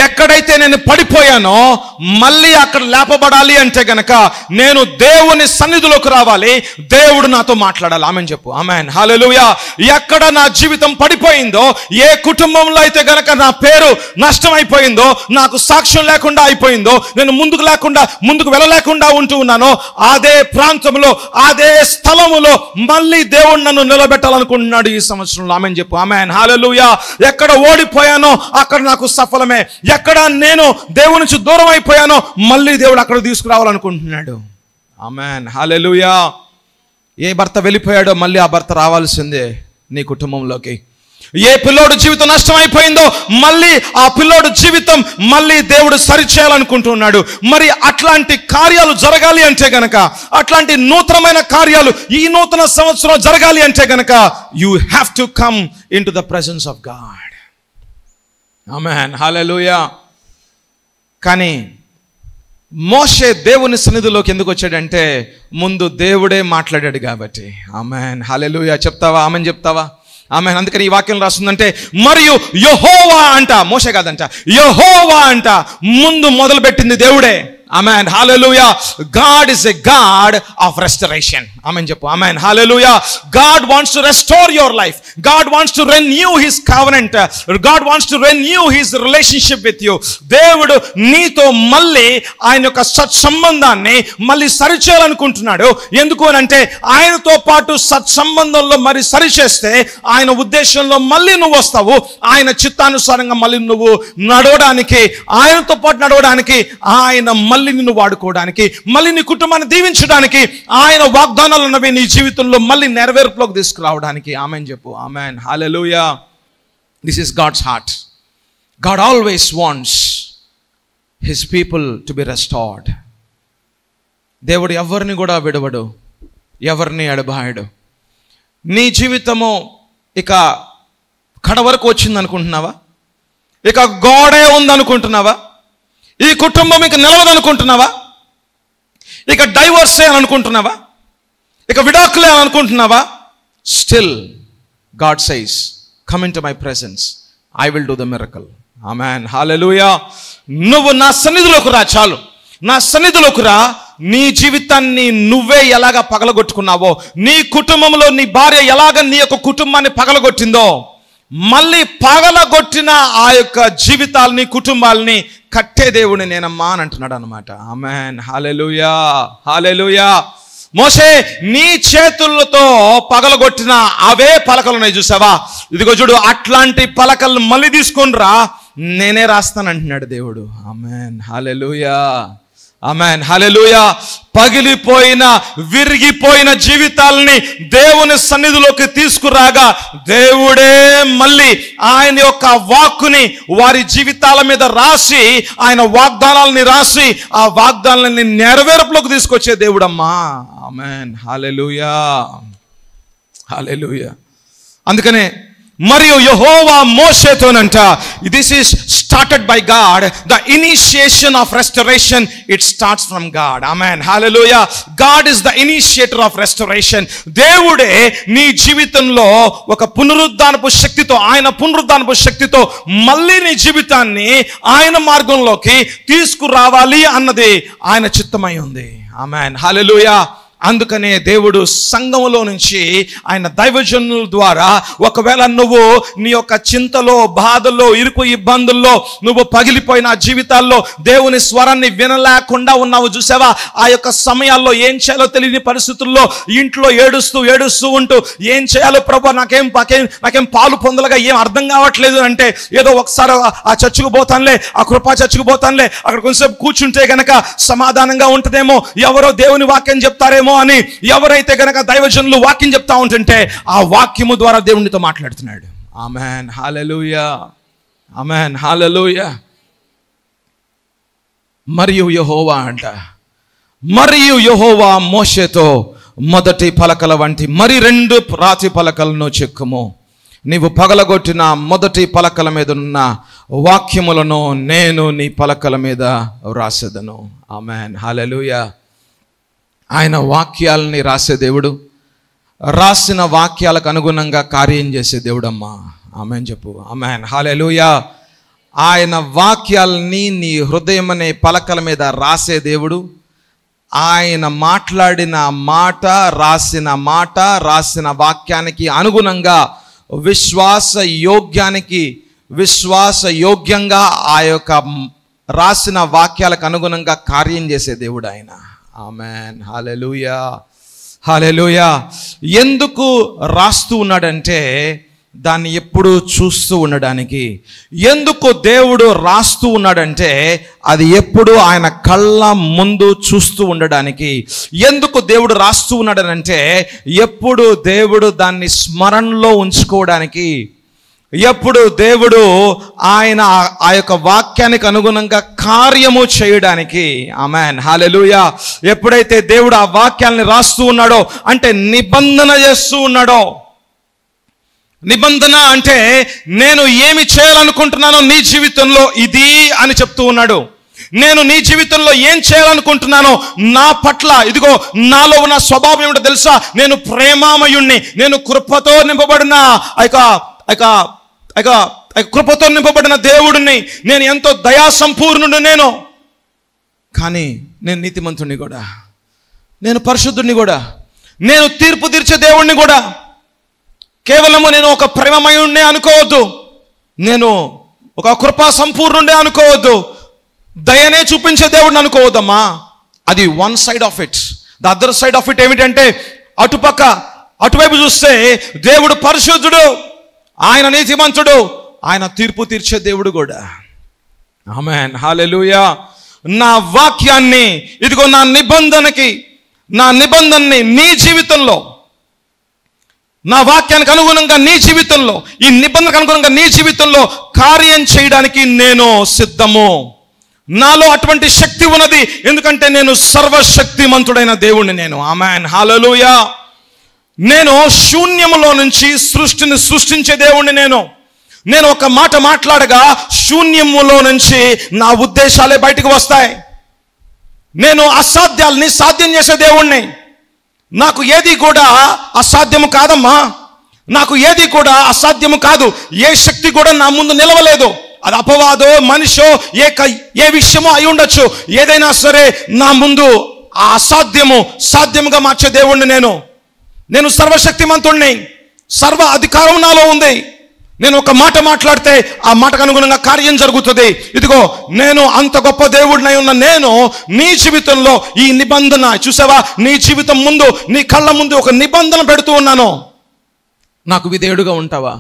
ఎక్కడైతే నేను పడిపోయానో మళ్ళీ అక్కడ లేపబడాలి అంటే గనక నేను దేవుని సన్నిధిలోకి రావాలి, దేవుడు నాతో మాట్లాడాలి. ఆమెన్ చెప్పు. ఆమెన్, హల్లెలూయా. ఎక్కడ నా జీవితం పడిపోయిందో, ఏ కుటుంబంలో అయితే గనక నా పేరు నష్టం అయిపోయిందో, నాకు సాక్ష్యం లేకుండా అయిపోయిందో, నేను ముందుకు వెళ్ళలేకుండా ఉంటూ ఉన్నానో, అదే ప్రాంతంలో, అదే స్థలములో మళ్ళీ దేవుడు నన్ను నిలబెట్టాలనుకుంటున్నాడు ఈ సంవత్సరంలో. ఆమెన్ చెప్పు. ఆమెన్, హల్లెలూయా. ఎక్కడ ఓడిపోయానో అక్కడ నాకు సఫలమే. ఎక్కడ నేను దేవుని నుంచి దూరం అయిపోయానో మళ్ళీ దేవుడు అక్కడ తీసుకురావాలనుకుంటున్నాడు. ఆమెన్, హల్లెలూయా. ఏ భర్త వెళ్ళిపోయాడో మళ్ళీ ఆ భర్త రావాల్సిందే నీ కుటుంబంలోకి. ఏ పిల్లోడు జీవితం నష్టం అయిపోయిందో మళ్ళీ ఆ పిల్లోడు జీవితం మళ్ళీ దేవుడు సరిచేయాలనుకుంటున్నాడు. మరి అట్లాంటి కార్యాలు జరగాలి అంటే గనక, అట్లాంటి నూతనమైన కార్యాలు ఈ నూతన సంవత్సరం జరగాలి అంటే గనక you have to come in to the presence of God. Amen, hallelujah. కానీ మోషే దేవుని సన్నిధిలోకి ఎందుకు వచ్చాడంటే ముందు దేవుడే మాట్లాడాడు కాబట్టి. ఆమెన్, హల్లెలూయా. చెప్తావా? ఆమెన్ చెప్తావా? ఆమేన్. అందుకని ఈ వాక్యం రాస్తుందంటే మరియు యెహోవా అంట, మోషే కాదంట, యెహోవా అంట ముందు మొదలుపెట్టింది దేవుడే. Amen, hallelujah. God is a God of restoration. Amen చెప్పు. Amen, hallelujah. God wants to restore your life. God wants to renew his covenant. God wants to renew his relationship with you. దేవుడు నీతో మళ్ళీ ఆయన యొక్క సత్సంబంధాన్ని మళ్ళీ సరిచేయాలనుకుంటున్నాడు. ఎందుకు అని అంటే ఆయనతో పాటు సత్సంబంధంలో మరి సరిచేస్తే ఆయన ఉద్దేశంలో మళ్ళీ నువ్వు వస్తావు. ఆయన చిత్తానుసారంగా మళ్ళీ నువ్వు నడవడానికి, ఆయనతో పాటు నడవడానికి, ఆయన మళ్ళీ నిన్ను వాడుకోవడానికి, మళ్ళీ నీ కుటుంబాన్ని దీవించడానికి, ఆయన వాగ్దానాలు ఉన్నవి నీ జీవితంలో మళ్ళీ నెరవేర్పులోకి తీసుకురావడానికి. ఆమేన్ చెప్పు. Amen, hallelujah. This is God's heart. God always wants his people to be restored. దేవుడు ఎవరిని కూడా విడవడు, ఎవరిని ఎడబాయడు. నీ జీవితము ఇక కడ వరకు వచ్చింది అనుకుంటున్నావా? ఇక గోడే ఉందనుకుంటున్నావా? ఈ కుటుంబం ఇక నిలవదనుకుంటున్నావా? ఇక డైవర్స్ చేయాలనుకుంటున్నావా? ఇక విడాకులే అనుకుంటున్నావా? Still God says, come in to my presence, I will do the miracle. Amen, hallelujah. నువ్వు నా సన్నిధిలోకి రా, చాలు. నా సన్నిధిలోకి రా. నీ జీవితాన్ని నువ్వే ఎలాగా పగలగొట్టుకున్నావో, నీ కుటుంబంలో నీ భార్య ఎలాగ నీ యొక్క కుటుంబాన్ని పగలగొట్టిందో, మళ్ళీ పగలగొట్టిన ఆ యొక్క జీవితాలని, కుటుంబాలని కట్టే దేవుడిని నేనమ్మా అని అంటున్నాడు అనమాట. ఆమేన్, హల్లెలూయా, హల్లెలూయా. మోషే, నీ చేతులతో పగలగొట్టిన అవే పలకలు ఉన్నాయి చూసావా, ఇదిగో చూడు, అట్లాంటి పలకలు మళ్ళీ తీసుకొని రా, నేనే రాస్తాను అంటున్నాడు దేవుడు. ఆమేన్, హల్లెలూయా, ఆమేన్, హల్లెలూయా. పగిలిపోయిన, విరిగిపోయిన జీవితాలని దేవుని సన్నిధిలోకి తీసుకురాగా దేవుడే మళ్ళీ ఆయన యొక్క వాక్కుని వారి జీవితాల మీద రాసి, ఆయన వాగ్దానాలని రాసి, ఆ వాగ్దానాలని నెరవేర్పులోకి తీసుకొచ్చే దేవుడమ్మా. ఆమేన్, హల్లెలూయా, హల్లెలూయా. అందుకనే మరియు యెహోవా మోషేతోనంట, this is started by God. The initiation of restoration, it starts from God. Amen, hallelujah. God is the initiator of restoration. దేవుడే నీ జీవితంలో ఒక పునరుద్ధానపు శక్తితో, ఆయన పునరుద్ధానపు శక్తితో మళ్ళీ నీ జీవితాన్ని ఆయన మార్గంలోకి తీసుకురావాలి అన్నది ఆయన చిత్తమై ఉంది. ఆమేన్, హల్లెలూయా. అందుకనే దేవుడు సంఘములో నుంచి ఆయన దైవజనుల ద్వారా, ఒకవేళ నువ్వు నీ యొక్క చింతలో, బాధల్లో, ఇరుకు ఇబ్బందుల్లో, నువ్వు పగిలిపోయిన జీవితాల్లో దేవుని స్వరాన్ని వినలేకుండా ఉన్నావు చూసావా, ఆ యొక్క సమయాల్లో ఏం చేయాలో తెలియని పరిస్థితుల్లో ఇంట్లో ఏడుస్తూ ఉంటూ ఏం చేయాలో ప్రభు, నాకేం పాలు పొందలుగా ఏం అర్థం కావట్లేదు అంటే, ఏదో ఒకసారి ఆ చర్చికి పోతానులే, ఆ కృపా చర్చికి పోతానులే, అక్కడ కొంచెంసేపు కూర్చుంటే గనక సమాధానంగా ఉంటుందేమో, ఎవరో దేవుని వాక్యం చెప్తారేమో అని ఎవరైతే గనక దైవజనులు వాక్యం చెప్తా ఉంటుంటే ఆ వాక్యము ద్వారా దేవునితో మాట్లాడుతున్నాడు. ఆమేన్, హల్లెలూయా, ఆమేన్, హల్లెలూయా. మరియు యెహోవా అంట, మరియు యెహోవా మోషేతో మొదటి పలకల వంటి మరి 2 రాతి పలకలను చెక్కుము. నీవు పగలగొట్టిన మొదటి పలకల మీద ఉన్న వాక్యములను నేను నీ పలకల మీద రాసేదను. ఆమేన్, హల్లెలూయా. ఆయన వాక్యాలని రాసే దేవుడు, రాసిన వాక్యాలకు అనుగుణంగా కార్యం చేసే దేవుడమ్మా. ఆమేన్ చెప్పు. ఆమేన్, హల్లెలూయా. ఆయన వాక్యాలని నీ హృదయం అనే పలకల మీద రాసే దేవుడు. ఆయన మాట్లాడిన మాట, రాసిన వాక్యానికి అనుగుణంగా విశ్వాసయోగ్యంగా ఆ యొక్క రాసిన వాక్యాలకు అనుగుణంగా కార్యం చేసే దేవుడు ఆయన. ఆమేన్, హల్లెలూయా, హల్లెలూయా. ఎందుకు రాస్తూ ఉన్నాడంటే దాన్ని ఎప్పుడు చూస్తూ ఉండడానికి. ఎందుకు దేవుడు రాస్తూ ఉన్నాడంటే అది ఎప్పుడు ఆయన కళ్ళ ముందు చూస్తూ ఉండడానికి. ఎందుకు దేవుడు రాస్తూ ఉన్నాడనంటే ఎప్పుడు దేవుడు దాన్ని స్మరణలో ఉంచుకోవడానికి, ఎప్పుడు దేవుడు ఆయన ఆ యొక్క వాక్యానికి అనుగుణంగా కార్యము చేయడానికి. ఆమేన్, హల్లెలూయా. ఎప్పుడైతే దేవుడు ఆ వాక్యాన్ని రాస్తూ ఉన్నాడో అంటే నిబంధన చేస్తూ ఉన్నాడో. నిబంధన అంటే నేను ఏమి చేయాలనుకుంటున్నానో నీ జీవితంలో ఇది అని చెప్తూ ఉన్నాడు. నేను నీ జీవితంలో ఏం చేయాలనుకుంటున్నానో నా పట్ల, ఇదిగో నాలో ఉన్న స్వభావం ఏమిటో తెలుసా? నేను ప్రేమామయుణ్ణి, నేను కృపతో నింపబడిన కృపతో నింపబడిన దేవుడిని, నేను ఎంతో దయా సంపూర్ణుడు నేను. కానీ నేను నీతిమంతుడిని కూడా, నేను పరిశుద్ధుడిని కూడా, నేను తీర్పు తీర్చే దేవుడిని కూడా. కేవలము నేను ఒక ప్రేమమయుణ్ణి అనుకోవద్దు, నేను ఒక కృపా సంపూర్ణుడే అనుకోవద్దు, దయనే చూపించే దేవుడిని అనుకోవద్దమ్మా. అది one side of it. The other side of it ఏమిటంటే, అటువైపు చూస్తే దేవుడు పరిశుద్ధుడు, ఆయన నీతిమంతుడు, ఆయన తీర్పు తీర్చే దేవుడు కూడా. ఆమేన్, హల్లెలూయా. నా వాక్యాన్ని, ఇదిగో నా నిబంధనని నీ జీవితంలో, నా వాక్యానికి అనుగుణంగా నీ జీవితంలో, ఈ నిబంధనకు అనుగుణంగా నీ జీవితంలో కార్యం చేయడానికి నేను సిద్ధము. నాలో అటువంటి శక్తి ఉన్నది, ఎందుకంటే నేను సర్వశక్తిమంతుడైన దేవుణ్ణి నేను. ఆమేన్, హల్లెలూయా. నేను శూన్యములో నుంచి సృష్టిని సృష్టించే దేవుణ్ణి నేను ఒక మాట మాట్లాడగా శూన్యములో నుంచి నా ఉద్దేశాలే బయటకు వస్తాయి. నేను అసాధ్యాలని సాధ్యం చేసే దేవుణ్ణి. నాకు ఏది కూడా అసాధ్యము కాదమ్మా, నాకు ఏది కూడా అసాధ్యము కాదు. ఏ శక్తి కూడా నా ముందు నిలవలేదు. అది అపవాదో, మనిషో, ఏ విషయమో అయి ఉండొచ్చు. ఏదైనా సరే నా ముందు ఆ అసాధ్యము సాధ్యముగా మార్చే దేవుణ్ణి నేను సర్వశక్తిమంతుణ్ణి. సర్వ అధికారం నాలో ఉంది. నేను ఒక మాట మాట్లాడితే ఆ మాటకు అనుగుణంగా కార్యం జరుగుతుంది. ఇదిగో నేను అంత గొప్ప దేవుడినై ఉన్న నేను నీ జీవితంలో ఈ నిబంధన చూసావా? నీ జీవితం ముందు, నీ కళ్ళ ముందు ఒక నిబంధన పెడుతూ ఉన్నాను. నాకు విధేయుడుగా ఉంటావా?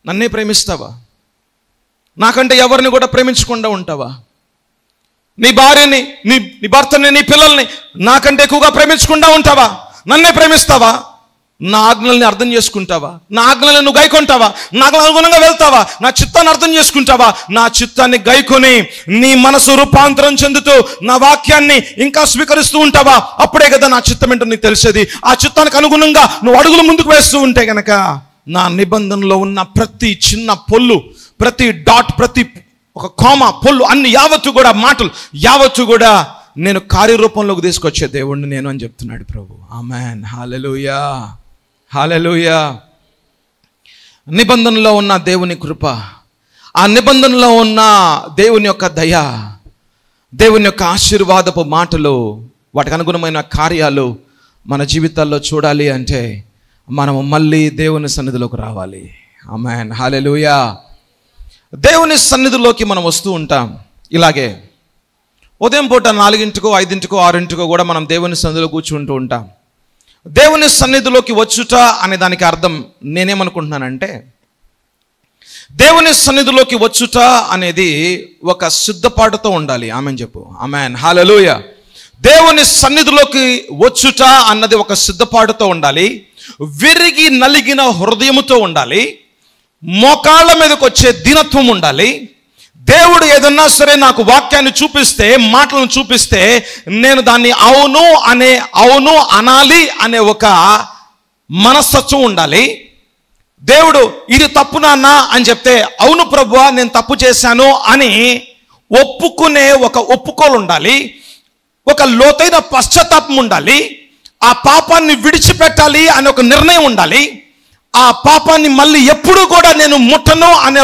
నన్నే ప్రేమిస్తావా? నాకంటే ఎవరిని కూడా ప్రేమించకుండా ఉంటావా? నీ భార్యని, నీ భర్తని, నీ పిల్లల్ని నాకంటే ఎక్కువగా ప్రేమించకుండా ఉంటావా? నన్నే ప్రేమిస్తావా? నా ఆజ్ఞల్ని అర్థం చేసుకుంటావా? నా ఆజ్ఞలను నువ్వు గైకొంటావా? నాకు అనుగుణంగా వెళ్తావా? నా చిత్తాన్ని అర్థం చేసుకుంటావా? నా చిత్తాన్ని గైకొని నీ మనసు రూపాంతరం చెందుతూ నా వాక్యాన్ని ఇంకా స్వీకరిస్తూ ఉంటావా? అప్పుడే కదా నా చిత్తం ఏంటో నీకు తెలిసేది. ఆ చిత్తానికి అనుగుణంగా నువ్వు అడుగులు ముందుకు వేస్తూ ఉంటే గనక నా నిబంధనలో ఉన్న ప్రతి చిన్న పొల్లు, ప్రతి డాట్, ప్రతి ఒక కామ, పొల్లు, అన్ని యావత్తు కూడా, మాటలు యావత్తు కూడా నేను కార్యరూపంలోకి తీసుకొచ్చే దేవుణ్ణి నేను అని చెప్తున్నాడు ప్రభు. ఆమేన్, హల్లెలూయా, హల్లెలూయా. నిబంధనలో ఉన్న దేవుని కృప, ఆ నిబంధనలో ఉన్న దేవుని యొక్క దయ, దేవుని యొక్క ఆశీర్వాదపు మాటలు, వాటికి అనుగుణమైన కార్యాలు మన జీవితాల్లో చూడాలి అంటే మనము మళ్ళీ దేవుని సన్నిధిలోకి రావాలి. ఆమేన్, హల్లెలూయా. దేవుని సన్నిధిలోకి మనం వస్తూ ఉంటాం. ఇలాగే ఉదయం పూట 4, 5, 6 కూడా మనం దేవుని సన్నిధిలో కూర్చుంటూ ఉంటాం. దేవుని సన్నిధిలోకి వచ్చుట అనే దానికి అర్థం నేనేమనుకుంటున్నానంటే, దేవుని సన్నిధిలోకి వచ్చుట అనేది ఒక సిద్ధపాటుతో ఉండాలి. ఆమెన్ చెప్పు. Amen, hallelujah. దేవుని సన్నిధిలోకి వచ్చుట అన్నది ఒక సిద్ధపాటుతో ఉండాలి. విరిగి నలిగిన హృదయముతో ఉండాలి. మోకాళ్ళ మీదకి వచ్చే దీనత్వం ఉండాలి. దేవుడు ఏదన్నా సరే నాకు వాక్యాన్ని చూపిస్తే, మాటలను చూపిస్తే నేను దాన్ని అవును అనాలి అనే ఒక మనస్తత్వం ఉండాలి. దేవుడు ఇది తప్పు నాన్న అని చెప్తే, అవును ప్రభువా నేను తప్పు చేశాను అని ఒప్పుకునే ఒక ఒప్పుకోలు ఉండాలి. ఒక లోతైన పశ్చాత్తాపం ఉండాలి. ఆ పాపాన్ని విడిచిపెట్టాలి అనే ఒక నిర్ణయం ఉండాలి. ఆ పాపాన్ని మళ్ళీ ఎప్పుడూ కూడా నేను ముట్టను అనే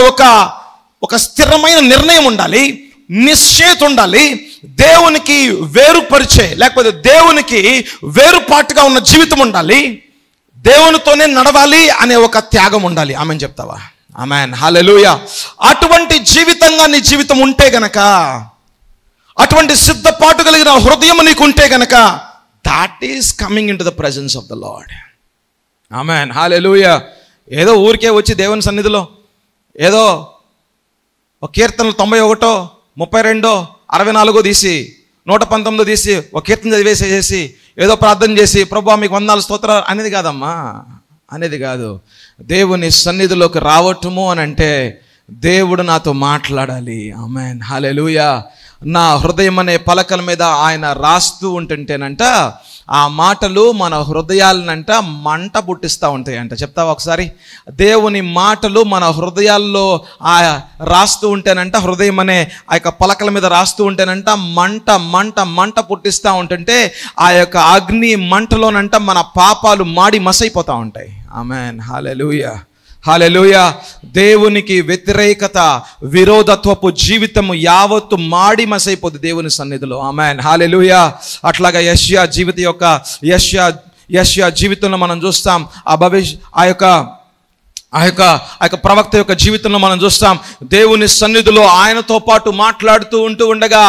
ఒక స్థిరమైన నిర్ణయం ఉండాలి. నిశ్చయత ఉండాలి. దేవునికి వేరుపరిచే, లేకపోతే దేవునికి వేరుపాటుగా ఉన్న జీవితం ఉండాలి. దేవునితోనే నడవాలి అనే ఒక త్యాగం ఉండాలి. ఆమెన్ చెప్తావా? ఆమెన్, హల్లెలూయా. అటువంటి జీవితంగా నీ జీవితం ఉంటే గనక, అటువంటి సిద్ధపాటు కలిగిన హృదయం నీకు ఉంటే గనక, that is coming into the presence of the Lord. Amen, hallelujah. ఏదో ఊరికే వచ్చి దేవుని సన్నిధిలో ఏదో ఒక కీర్తనలు 91, 32, 64 తీసి 119 తీసి ఒక కీర్తన చదివేసేసి ఏదో ప్రార్థన చేసి ప్రభువా మీకు వందనాలు స్తోత్రాలు అనేది కాదమ్మా, అనేది కాదు. దేవుని సన్నిధిలోకి రావటము అని అంటే దేవుడు నాతో మాట్లాడాలి. ఆమెన్, హల్లెలూయా. నా హృదయం అనే పలకల మీద ఆయన రాస్తూ ఉంటుంటేనంట ఆ మాటలు మన హృదయాలనంట మంట పుట్టిస్తూ ఉంటాయంట. చెప్తావా ఒకసారి? దేవుని మాటలు మన హృదయాల్లో రాస్తూ ఉంటేనంట, హృదయం అనే ఆ యొక్క పలకల మీద రాస్తూ ఉంటేనంట మంట మంట మంట పుట్టిస్తూ ఉంటుంటే ఆ యొక్క అగ్ని మంటలోనంట మన పాపాలు మాడి మసైపోతూ ఉంటాయి. ఆమేన్, హల్లెలూయా, హల్లెలూయా. దేవునికి వ్యతిరేకత, విరోధత్వపు జీవితము యావత్తు మాడి మసైపోద్ది దేవుని సన్నిధిలో. ఆమేన్, హల్లెలూయా. అట్లాగా యెషయా జీవితంలో మనం చూస్తాం. ఆ యొక్క ప్రవక్త యొక్క జీవితంలో మనం చూస్తాం. దేవుని సన్నిధిలో ఆయనతో పాటు మాట్లాడుతూ ఉండగా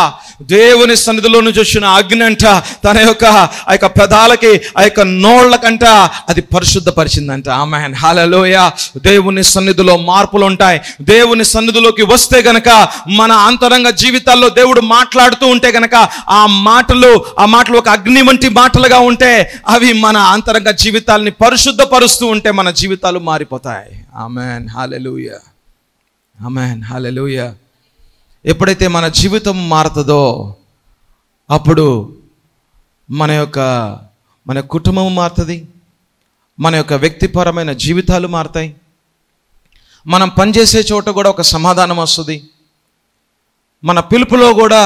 దేవుని సన్నిధిలో నుంచి వచ్చిన అగ్ని అంట తన యొక్క ఆ యొక్క పెదాలకి, ఆ యొక్క నోళ్ళకంట అది పరిశుద్ధపరిచిందంట. ఆమేన్, హల్లెలూయా. దేవుని సన్నిధిలో మార్పులు ఉంటాయి. దేవుని సన్నిధిలోకి వస్తే గనక మన అంతరంగ జీవితాల్లో దేవుడు మాట్లాడుతూ ఉంటే గనక ఆ మాటలు ఒక అగ్ని వంటి మాటలుగా ఉంటే అవి మన అంతరంగ జీవితాలని పరిశుద్ధపరుస్తూ ఉంటే మన జీవితాలు మారిపోతాయి. ఆమేన్, హల్లెలూయా, ఆమేన్, హల్లెలూయా. ఎప్పుడైతే మన జీవితం మారుతుందో అప్పుడు మన కుటుంబం మారుతుంది, మన యొక్క వ్యక్తిపరమైన జీవితాలు మారుతాయి, మనం పనిచేసే చోట కూడా ఒక సమాధానం వస్తుంది, మన పిలుపులో కూడా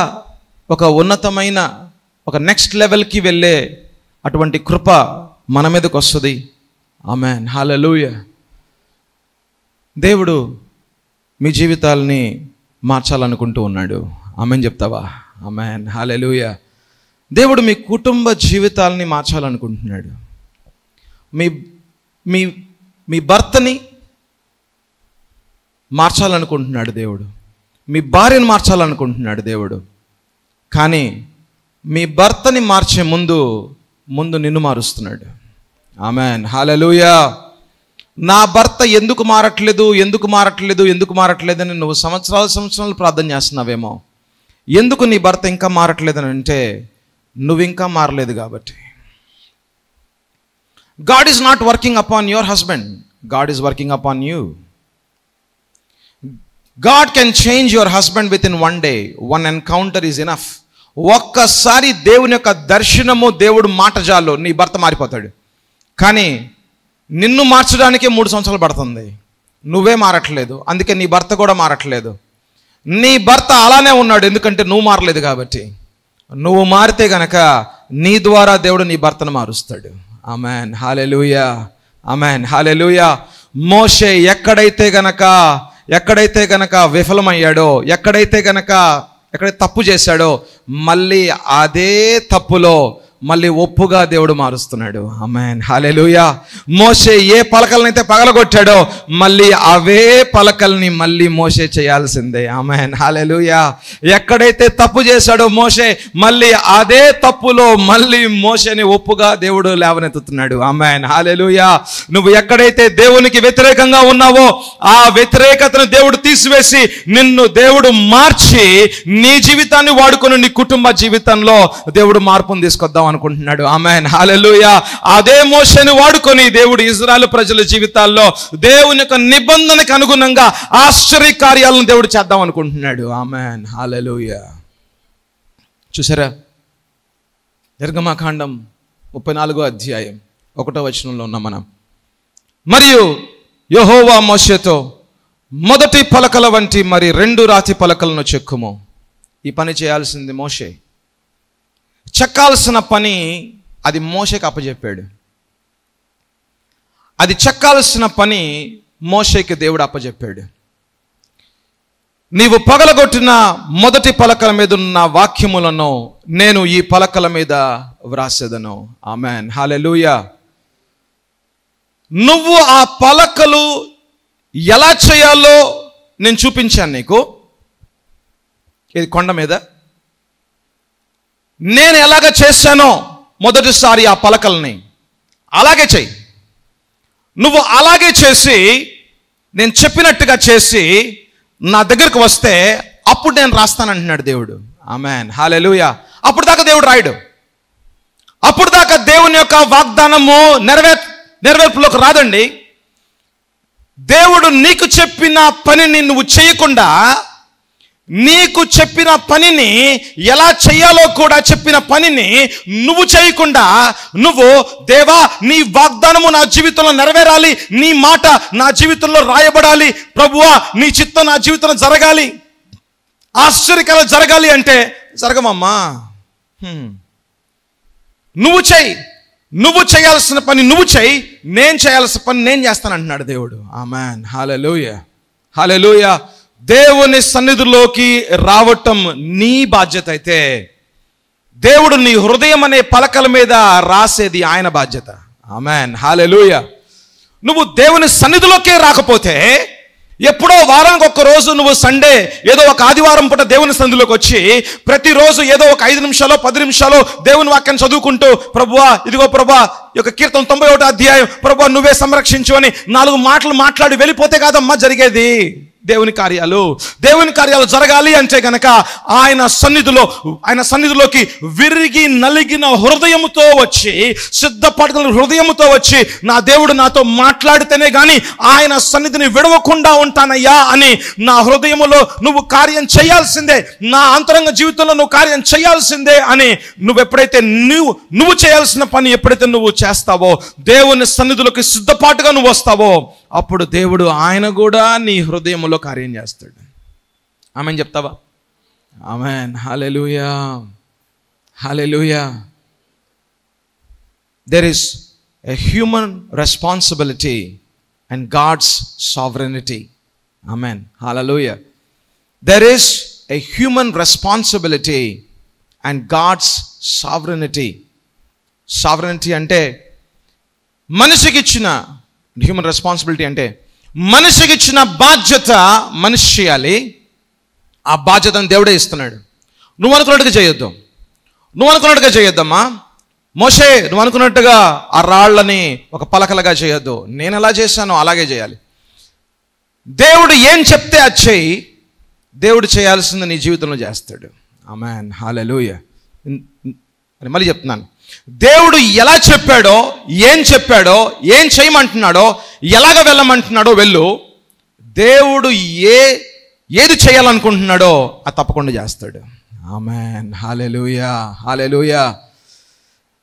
ఒక ఉన్నతమైన ఒక నెక్స్ట్ లెవెల్కి వెళ్ళే అటువంటి కృప మన మీదకి వస్తుంది. ఆమేన్, హల్లెలూయా. దేవుడు మీ జీవితాలని మార్చాలనుకుంటూ ఉన్నాడు. ఆమేన్ చెప్తావా? ఆమేన్, హల్లెలూయా. దేవుడు మీ కుటుంబ జీవితాలని మార్చాలనుకుంటున్నాడు. మీ భర్తని మార్చాలనుకుంటున్నాడు దేవుడు. మీ భార్యను మార్చాలనుకుంటున్నాడు దేవుడు. కానీ మీ భర్తని మార్చే ముందు నిన్ను మారుస్తున్నాడు. ఆమేన్, హల్లెలూయా. నా భర్త ఎందుకు మారట్లేదు అని నువ్వు సంవత్సరాలు ప్రార్థన చేస్తున్నావేమో. ఎందుకు నీ భర్త ఇంకా మారట్లేదని అంటే నువ్వు ఇంకా మారలేదు కాబట్టి. God is not working upon your husband, God is working upon you. God can change your husband with in 1 day. 1 encounter is enough. ఒక్కసారి దేవుని యొక్క దర్శనము, దేవుడు మాట జాలో నీ భర్త మారిపోతాడు. కానీ నిన్ను మార్చడానికే 3 సంవత్సరాలు పడుతుంది. నువ్వే మారట్లేదు, అందుకే నీ భర్త కూడా మారట్లేదు. నీ భర్త అలానే ఉన్నాడు, ఎందుకంటే నువ్వు మారలేదు కాబట్టి. నువ్వు మారితే గనక నీ ద్వారా దేవుడు నీ భర్తను మారుస్తాడు. ఆమేన్, హల్లెలూయా, ఆమేన్, హల్లెలూయా. మోషే ఎక్కడైతే గనక విఫలమయ్యాడో, ఎక్కడైతే తప్పు చేశాడో మళ్ళీ అదే తప్పులో మళ్ళీ ఒప్పుగా దేవుడు మారుస్తున్నాడు. ఆమేన్, హల్లెలూయా. మోషే ఏ పలకలనైతే పగలగొట్టాడో మళ్ళీ అవే పలకల్ని మళ్ళీ మోషే చేయాల్సిందే. ఆమేన్, హల్లెలూయా. ఎక్కడైతే తప్పు చేశాడో మోషే మళ్ళీ అదే తప్పులో మళ్ళీ మోషేని ఒప్పుగా దేవుడు లేవనెత్తుతున్నాడు. ఆమేన్, హల్లెలూయా. నువ్వు ఎక్కడైతే దేవునికి వ్యతిరేకంగా ఉన్నావో ఆ వ్యతిరేకతను దేవుడు తీసివేసి నిన్ను దేవుడు మార్చి నీ జీవితాన్ని వాడుకొని నీ కుటుంబ జీవితంలో దేవుడు మార్పును తీసుకొద్దాం అనుకుంటున్నాడు. ఆమేన్, హల్లెలూయా. అదే మోషేని వాడుకొని దేవుడు ఇశ్రాయేలు ప్రజల జీవితాల్లో దేవుని యొక్క నిబంధనకు అనుగుణంగా ఆశ్చర్య కార్యాలను దేవుడు చేద్దాం అనుకుంటున్నాడు. ఆమేన్, హల్లెలూయా. చూసారా? నిర్గమకాండం 34వ అధ్యాయం 1వ వచనంలో ఉన్నాం మనం. మరియు యెహోవా మోషేతో మొదటి పలకల వంటి మరి 2 రాతి పలకలను చెక్కుము. ఈ పని చేయాల్సింది మోషే. చెక్కాల్సిన పని అది మోషేకి అప్పచెప్పాడు. అది చెక్కాల్సిన పని మోషేకి దేవుడు అప్పచెప్పాడు. నీవు పగలగొట్టిన మొదటి పలకల మీద ఉన్న వాక్యములను నేను ఈ పలకల మీద వ్రాసేదను. ఆమేన్, హల్లెలూయా. నువ్వు ఆ పలకలు ఎలా చేయాలో నేను చూపించాను నీకు. ఇది కొండ మీద నేను ఎలాగ చేశానో మొదటిసారి ఆ పలకల్ని అలాగే చెయ్యి. నువ్వు అలాగే చేసి నేను చెప్పినట్టుగా చేసి నా దగ్గరకు వస్తే అప్పుడు నేను రాస్తానంటున్నాడు దేవుడు. ఆమేన్, హల్లెలూయా. అప్పుడు దాకా దేవుడు రాయడు. అప్పుడు దాకా దేవుని యొక్క వాగ్దానము నెరవేర్పులోకి రాదండి. దేవుడు నీకు చెప్పిన పనిని నువ్వు చేయకుండా నీకు చెప్పిన పనిని ఎలా చేయాలో కూడా చెప్పిన పనిని నువ్వు చేయకుండా నువ్వు దేవా నీ వాగ్దానము నా జీవితంలో నెరవేరాలి, నీ మాట నా జీవితంలో రాయబడాలి, ప్రభువా నీ చిత్తం నా జీవితంలో జరగాలి, ఆశ్చర్యకరం జరగాలి అంటే జరగమమ్మా. నువ్వు చెయ్యి, నువ్వు చేయాల్సిన పని నువ్వు చెయ్యి, నేను చేయాల్సిన పని నేను చేస్తాను అంటున్నాడు దేవుడు. ఆమేన్, హల్లెలూయా, హల్లెలూయా. దేవుని సన్నిధిలోకి రావటం నీ బాధ్యత అయితే దేవుడు నీ హృదయం అనే పలకల మీద రాసేది ఆయన బాధ్యత. ఆమేన్, హల్లెలూయా. నువ్వు దేవుని సన్నిధిలోకే రాకపోతే ఎప్పుడో వారానికి ఒక్క రోజు నువ్వు సండే ఏదో ఒక ఆదివారం పూట దేవుని సన్నిధిలోకి వచ్చి ప్రతిరోజు ఏదో ఒక 5 నిమిషాలు 10 నిమిషాలు దేవుని వాక్యాన్ని చదువుకుంటూ ప్రభువా ఇదిగో ప్రభువా ఈ యొక్క కీర్తన 91వ అధ్యాయం ప్రభువా నువ్వే సంరక్షించు అని 4 మాటలు మాట్లాడి వెళ్ళిపోతే కాదమ్మా జరిగేది. దేవుని కార్యాలు జరగాలి అంటే గనక ఆయన సన్నిధిలోకి విరిగి నలిగిన హృదయముతో వచ్చి, సిద్ధపడుతున్న హృదయముతో వచ్చి, నా దేవుడు నాతో మాట్లాడితేనే గాని ఆయన సన్నిధిని విడవకుండా ఉంటానయ్యా అని నా హృదయములో నువ్వు కార్యం చేయాల్సిందే, నా అంతరంగ జీవితంలో నువ్వు కార్యం చేయాల్సిందే అని నువ్వెప్పుడైతే నువ్వు చేయాల్సిన పని ఎప్పుడైతే నువ్వు చేస్తావో, దేవుని సన్నిధిలోకి సిద్ధపాటుగా నువ్వు వస్తావో, అప్పుడు దేవుడు ఆయన కూడా నీ హృదయంలో కార్యం చేస్తాడు. ఆమేన్ చెప్తావా? ఆమేన్, హల్లెలూయా, హల్లెలూయా. There is a human responsibility and God's sovereignty. Amen, hallelujah. There is a human responsibility and God's sovereignty. Sovereignty అంటే మనిషికి ఇచ్చిన, హ్యూమన్ రెస్పాన్సిబిలిటీ అంటే మనిషికి ఇచ్చిన బాధ్యత మనిషి చేయాలి. ఆ బాధ్యతను దేవుడే ఇస్తున్నాడు. నువ్వు అనుకున్నట్టుగా చేయొద్దమ్మా. మోషే నువ్వు అనుకున్నట్టుగా ఆ రాళ్ళని ఒక పలకలుగా చేయొద్దు. నేను ఎలా చేశానో అలాగే చేయాలి. దేవుడు ఏం చెప్తే అది చేయి. దేవుడు చేయాల్సింది నీ జీవితంలో చేస్తాడు. ఆమేన్, హల్లెలూయా. మళ్ళీ చెప్తున్నాను, దేవుడు ఎలా చెప్పాడో, ఏం చేయమంటున్నాడో, ఎలాగ వెళ్ళమంటున్నాడో వెళ్ళు. దేవుడు ఏది చేయాలనుకుంటున్నాడో అది తప్పకుండా చేస్తాడు. ఆమేన్, హల్లెలూయా, హల్లెలూయా.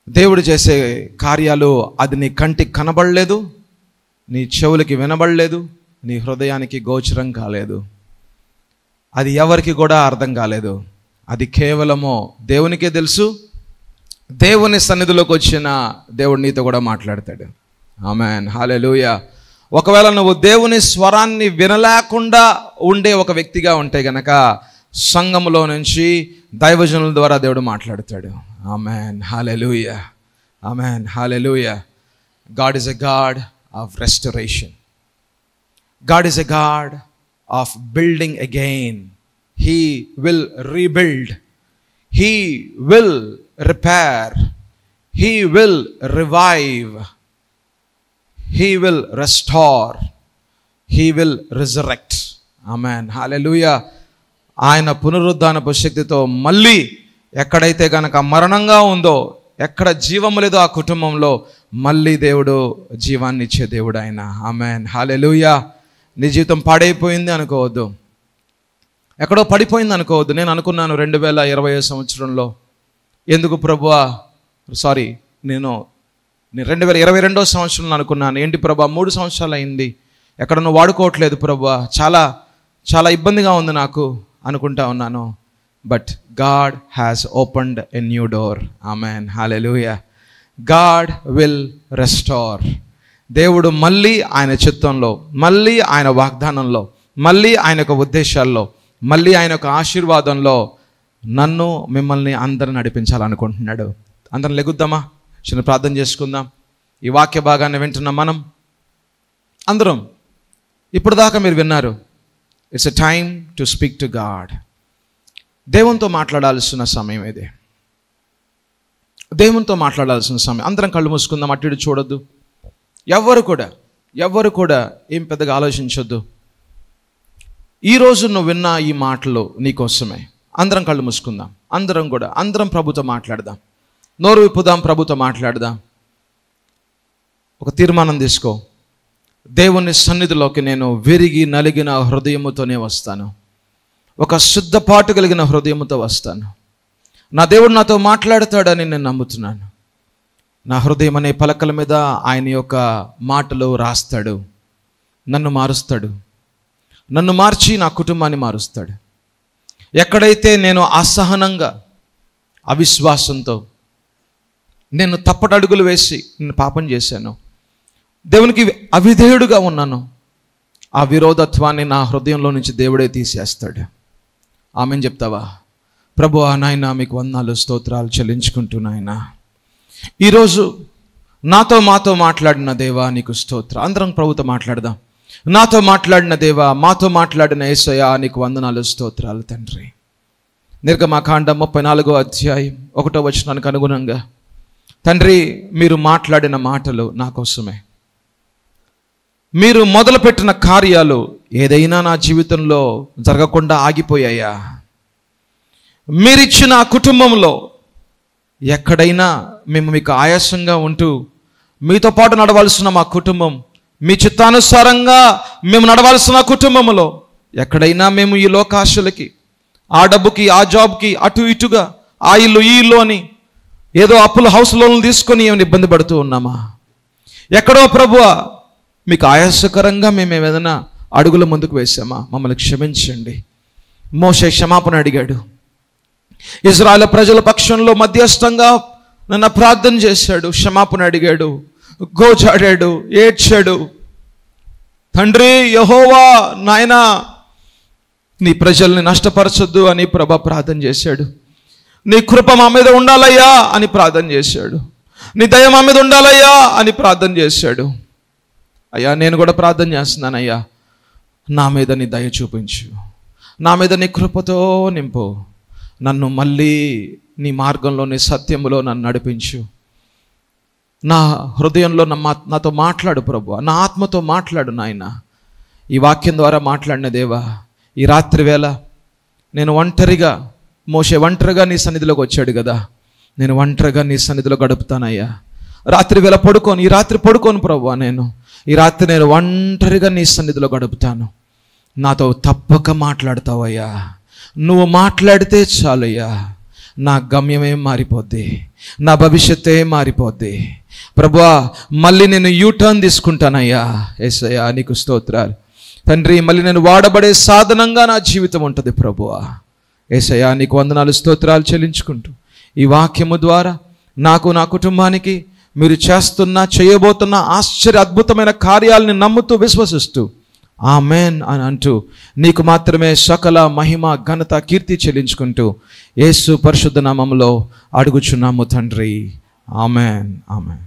దేవుడు చేసే కార్యాలు అది నీ కంటికి కనబడలేదు, నీ చెవులకి వినబడలేదు, నీ హృదయానికి గోచరం కాలేదు, అది ఎవరికి కూడా అర్థం కాలేదు. అది కేవలము దేవునికే తెలుసు. దేవుని సన్నిధిలోకి వచ్చిన దేవుడు నీతో కూడా మాట్లాడతాడు. ఆమేన్, హల్లెలూయా. ఒకవేళ నువ్వు దేవుని స్వరాన్ని వినలేకుండా ఉండే ఒక వ్యక్తిగా ఉంటే గనక సంఘములో నుంచి దైవజనుల ద్వారా దేవుడు మాట్లాడతాడు. ఆమేన్, హల్లెలూయా, ఆమేన్, హల్లెలూయా. God is a God of restoration. God is a God of building again. He will rebuild. He will repair. He will revive. He will restore. He will resurrect. Amen, hallelujah. ఆయన పునరుద్ధానపు శక్తితో మళ్ళీ ఎక్కడైతే గనక మరణంగా ఉందో, ఎక్కడ జీవము లేదో ఆ కుటుంబంలో మళ్ళీ దేవుడు జీవాన్ని ఇచ్చే దేవుడు ఆయన. ఆమేన్, హల్లెలూయా. నీ జీవితం పాడైపోయింది అనుకోవద్దు, ఎక్కడో పడిపోయింది అనుకోవద్దు. నేను అనుకున్నాను 2020 సంవత్సరంలో ఎందుకు ప్రభువా, నేను 2022 సంవత్సరంలో అనుకున్నాను, ఏంటి ప్రభువా 3 సంవత్సరాలు అయింది, ఎక్కడ నువ్వు వాడుకోవట్లేదు ప్రభువా, చాలా ఇబ్బందిగా ఉంది నాకు అనుకుంటా ఉన్నాను. But God has opened a new door. Amen, hallelujah. God will restore. దేవుడు మళ్ళీ ఆయన చిత్తంలో, మళ్ళీ ఆయన వాగ్దానంలో, మళ్ళీ ఆయన యొక్క ఉద్దేశాల్లో, మళ్ళీ ఆయన యొక్క ఆశీర్వాదంలో నన్ను మిమ్మల్ని అందరిని నడిపించాలనుకుంటున్నాడు. అందరం లెగుద్దామా, చిన్న ప్రార్థన చేసుకుందాం. ఈ వాక్య భాగాన్ని వింటున్న మనం అందరం ఇప్పుడు దాకా మీరు విన్నారు, it's a time to speak to God. దేవునితో మాట్లాడాల్సిన సమయం ఇది, దేవునితో మాట్లాడాల్సిన సమయం. అందరం కళ్ళు మూసుకుందాం, అటు ఇటు చూడొద్దు. ఎవ్వరు కూడా ఏం పెద్దగా ఆలోచించొద్దు. ఈరోజు నువ్వు విన్న ఈ మాటలు నీకోసమే. అందరం కళ్ళు మూసుకుందాం, అందరం ప్రభుతో మాట్లాడదాం, నోరు విప్పుదాం, ప్రభుతో మాట్లాడదాం. ఒక తీర్మానం తీసుకో, దేవుని సన్నిధిలోకి నేను విరిగి నలిగిన హృదయముతోనే వస్తాను. ఒక శుద్ధపాటు కలిగిన హృదయంతో వస్తాను. నా దేవుడు నాతో మాట్లాడతాడని నేను నమ్ముతున్నాను. నా హృదయం అనే పలకల మీద ఆయన యొక్క మాటలు రాస్తాడు. నన్ను మారుస్తాడు. నన్ను మార్చి నా కుటుంబాన్ని మారుస్తాడు. ఎక్కడైతే నేను అసహనంగా, అవిశ్వాసంతో, నేను తప్పటడుగులు వేసి నేను పాపం చేశాను, దేవునికి అవిధేయుడుగా ఉన్నాను, ఆ విరోధత్వాన్ని నా హృదయంలో నుంచి దేవుడే తీసేస్తాడు. ఆమెను చెప్తావా? ప్రభువా, నాయన మీకు వందనాలు స్తోత్రాలు చెల్లించుకుంటూ నాయన ఈరోజు మాతో మాట్లాడిన దేవా నీకు స్తోత్రం. అందరం ప్రభుతో మాట్లాడదాం. నాతో మాట్లాడిన దేవా, మాతో మాట్లాడిన యేసయ్యా నీకు వందనాలు స్తోత్రాలు తండ్రి. నిర్గమకాండం 34వ అధ్యాయం 1వ వచనానికి అనుగుణంగా తండ్రి, మీరు మాట్లాడిన మాటలు నా కోసమే. మీరు మొదలుపెట్టిన కార్యాలు ఏదైనా నా జీవితంలో జరగకుండా ఆగిపోయాయా? మీరిచ్చిన కుటుంబంలో ఎక్కడైనా మేము మీకు ఆయాసంగా ఉంటూ మీతో పాటు నడవాల్సిన మా కుటుంబం, మీ చిత్తానుసారంగా మేము నడవాల్సిన కుటుంబంలో ఎక్కడైనా మేము ఈ లోకాశలకి, ఆ డబ్బుకి, ఆ జాబ్కి, అటు ఇటుగా, ఆ ఇల్లు ఈ ఇల్లు అని ఏదో అప్పుల హౌస్ లోన్లు తీసుకొని ఏమైనా ఇబ్బంది పడుతూ ఉన్నామా? ఎక్కడో ప్రభువా మీకు ఆయాసకరంగా మేము ఏదైనా అడుగుల ముందుకు వేసామా? మమ్మల్ని క్షమించండి. మోషే క్షమాపణ అడిగాడు. ఇజ్రాయేల్ ప్రజల పక్షంలో మధ్యస్థంగా నన్ను ప్రార్థన చేశాడు, క్షమాపణ అడిగాడు, గోజాడాడు, ఏడ్చాడు. తండ్రి యెహోవా, నాయనా నీ ప్రజల్ని నష్టపరచొద్దు అని ప్రభా ప్రార్థన చేశాడు. నీ కృప మా మీద ఉండాలయ్యా అని ప్రార్థన చేశాడు. నీ దయ మా మీద ఉండాలయ్యా అని ప్రార్థన చేశాడు. అయ్యా, నేను కూడా ప్రార్థన చేస్తున్నానయ్యా, నా మీద నీ దయ చూపించు, నా మీద నీ కృపతో నింపు, నన్ను మళ్ళీ నీ మార్గంలో, నీ సత్యములో నన్ను నడిపించు. నా హృదయంలో నాతో మాట్లాడు ప్రభువా, నా ఆత్మతో మాట్లాడు నాయన. ఈ వాక్యం ద్వారా మాట్లాడిన దేవా, ఈ రాత్రి వేళ నేను ఒంటరిగా, మోషే ఒంటరిగా నీ సన్నిధిలోకి వచ్చాడు కదా, నేను ఒంటరిగా నీ సన్నిధిలో గడుపుతానయ్యా. రాత్రి వేళ పడుకోను, ఈ రాత్రి పడుకోను ప్రభువా, ఈ రాత్రి నేను ఒంటరిగా నీ సన్నిధిలో గడుపుతాను. నాతో తప్పక మాట్లాడతావయ్యా. నువ్వు మాట్లాడితే చాలయ్యా, నా గమ్యమే మారిపోద్ది, నా భవిష్యత్తే మారిపోద్ది ప్రభువా. మళ్ళీ నేను యూటర్న్ తీసుకుంటానయ్యా. యేసయ్యా నీకు స్తోత్రాలు తండ్రి. మళ్ళీ నేను వాడబడే సాధనంగా నా జీవితం ఉంటుంది ప్రభువా. యేసయ్యా నీకు వందనాలు స్తోత్రాలు చెల్లించుకుంటూ ఈ వాక్యము ద్వారా నాకు, నా కుటుంబానికి మీరు చేయబోతున్న ఆశ్చర్య అద్భుతమైన కార్యాలని నమ్ముతూ, విశ్వసిస్తూ ఆమెన్ అని అంటూ నీకు మాత్రమే సకల మహిమ, ఘనత, కీర్తి చెల్లించుకుంటూ యేసు పరిశుద్ధ నామములో అడుగుచున్నాము తండ్రి. Amen, amen.